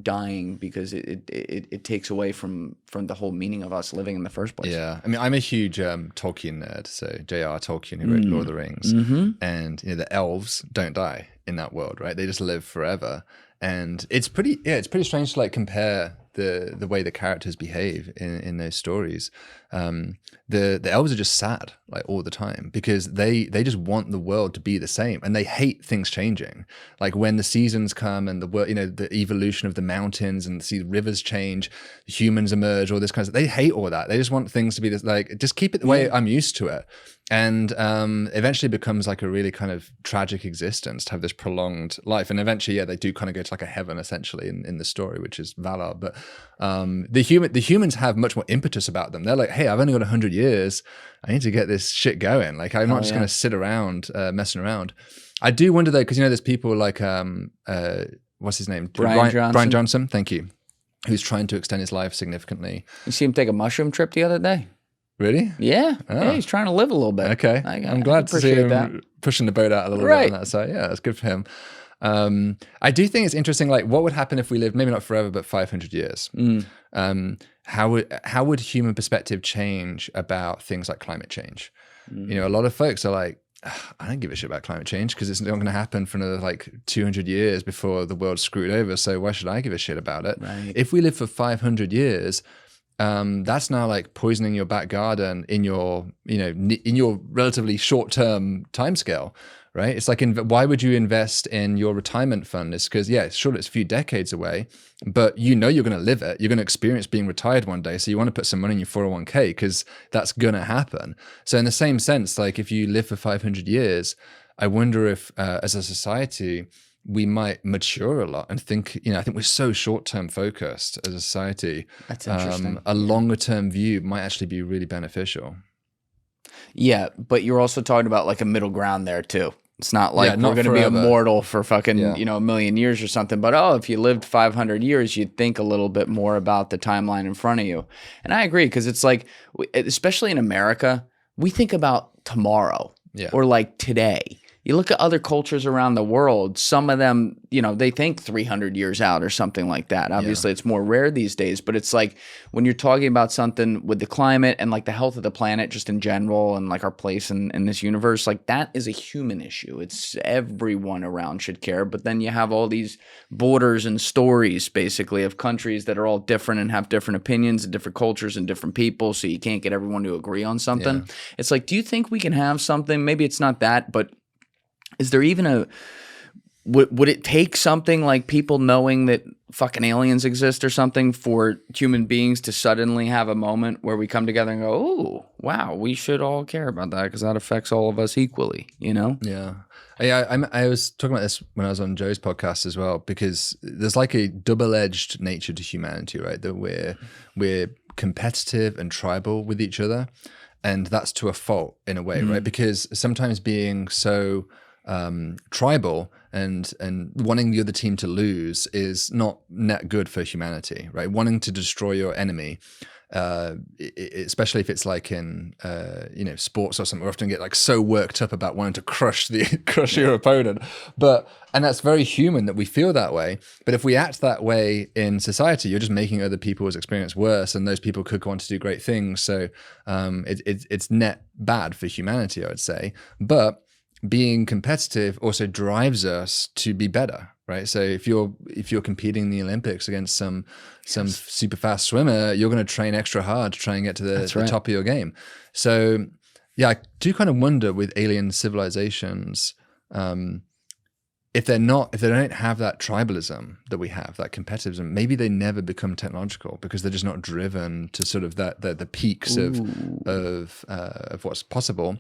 dying, because it takes away from the whole meaning of us living in the first place. Yeah, I mean, I'm a huge Tolkien nerd. So J.R. Tolkien, who wrote Lord of the Rings, and you know, the elves don't die in that world, right? They just live forever, and it's pretty strange to like compare the way the characters behave in those stories. The elves are just sad like all the time because they just want the world to be the same, and they hate things changing. Like when the seasons come and the world, you know, the evolution of the mountains and see the rivers change, humans emerge, all this kind of stuff. They hate all that. They just want things to be this, like, just keep it the way I'm used to it. And eventually becomes like a really kind of tragic existence to have this prolonged life. And eventually, they do kind of go to like a heaven essentially in the story, which is Valar. But the humans have much more impetus about them. They're like, hey, I've only got 100 years. I need to get this shit going. Like, I'm not just going to sit around messing around. I do wonder though, because you know, there's people like what's his name? Brian Johnson. Thank you. Who's trying to extend his life significantly. You see him take a mushroom trip the other day? Really? Yeah. Oh. Yeah, he's trying to live a little bit. Okay. I'm glad to see him pushing the boat out a little bit on that side. Yeah, that's good for him. I do think it's interesting, like, what would happen if we lived, maybe not forever, but 500 years? How would human perspective change about things like climate change? You know, a lot of folks are like, I don't give a shit about climate change because it's not going to happen for another like 200 years before the world's screwed over. So why should I give a shit about it? Right. If we live for 500 years, that's now like poisoning your back garden in your, you know, in your relatively short-term timescale, right? It's like, why would you invest in your retirement fund? It's because, sure, it's a few decades away, but you know you're going to live it. You're going to experience being retired one day. So you want to put some money in your 401k because that's going to happen. So in the same sense, like if you live for 500 years, I wonder if as a society, we might mature a lot and think, you know, I think we're so short-term focused as a society. That's interesting. A longer-term view might actually be really beneficial. Yeah, but you're also talking about like a middle ground there too. It's not like we're going to be immortal for fucking, you know, a million years or something. But, if you lived 500 years, you'd think a little bit more about the timeline in front of you. And I agree, because it's like, especially in America, we think about tomorrow or like today. You look at other cultures around the world, some of them, you know, they think 300 years out or something like that. Obviously, it's more rare these days, but it's like when you're talking about something with the climate and like the health of the planet just in general and like our place in this universe, like that is a human issue. It's everyone around should care. But then you have all these borders and stories basically of countries that are all different and have different opinions and different cultures and different people. So you can't get everyone to agree on something. Yeah. It's like, do you think we can have something? Maybe it's not that, but is there even would it take something like people knowing that fucking aliens exist or something for human beings to suddenly have a moment where we come together and go, oh, wow, we should all care about that because that affects all of us equally, you know? Yeah. I was talking about this when I was on Joe's podcast as well, because there's like a double-edged nature to humanity, right? That we're competitive and tribal with each other. And that's to a fault in a way, right? Because sometimes being so tribal and wanting the other team to lose is not net good for humanity, right? Wanting to destroy your enemy, especially if it's like in you know, sports or something, we often get like so worked up about wanting to crush your opponent. And that's very human that we feel that way. But if we act that way in society, you're just making other people's experience worse, and those people could go on to do great things. So it's net bad for humanity, I would say. But being competitive also drives us to be better, right? So if you're competing in the Olympics against some super fast swimmer, you're going to train extra hard to try and get to the top of your game. So Yeah, I do kind of wonder with alien civilizations, if they don't have that tribalism that we have, that competitivism, maybe they never become technological because they're just not driven to sort of the peaks of what's possible.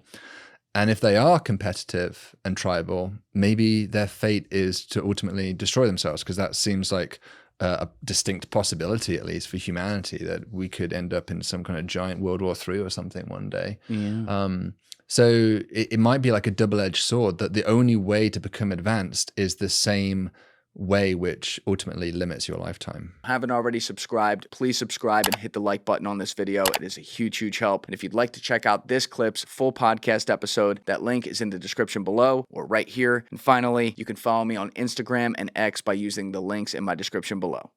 And if they are competitive and tribal, maybe their fate is to ultimately destroy themselves, because that seems like a distinct possibility, at least for humanity, that we could end up in some kind of giant World War III or something one day. Yeah. So it might be like a double-edged sword, that the only way to become advanced is the same way which ultimately limits your lifetime. Haven't already subscribed, please subscribe and hit the like button on this video. It is a huge help. And if you'd like to check out this clip's full podcast episode, that link is in the description below or right here. And finally, you can follow me on Instagram and X by using the links in my description below.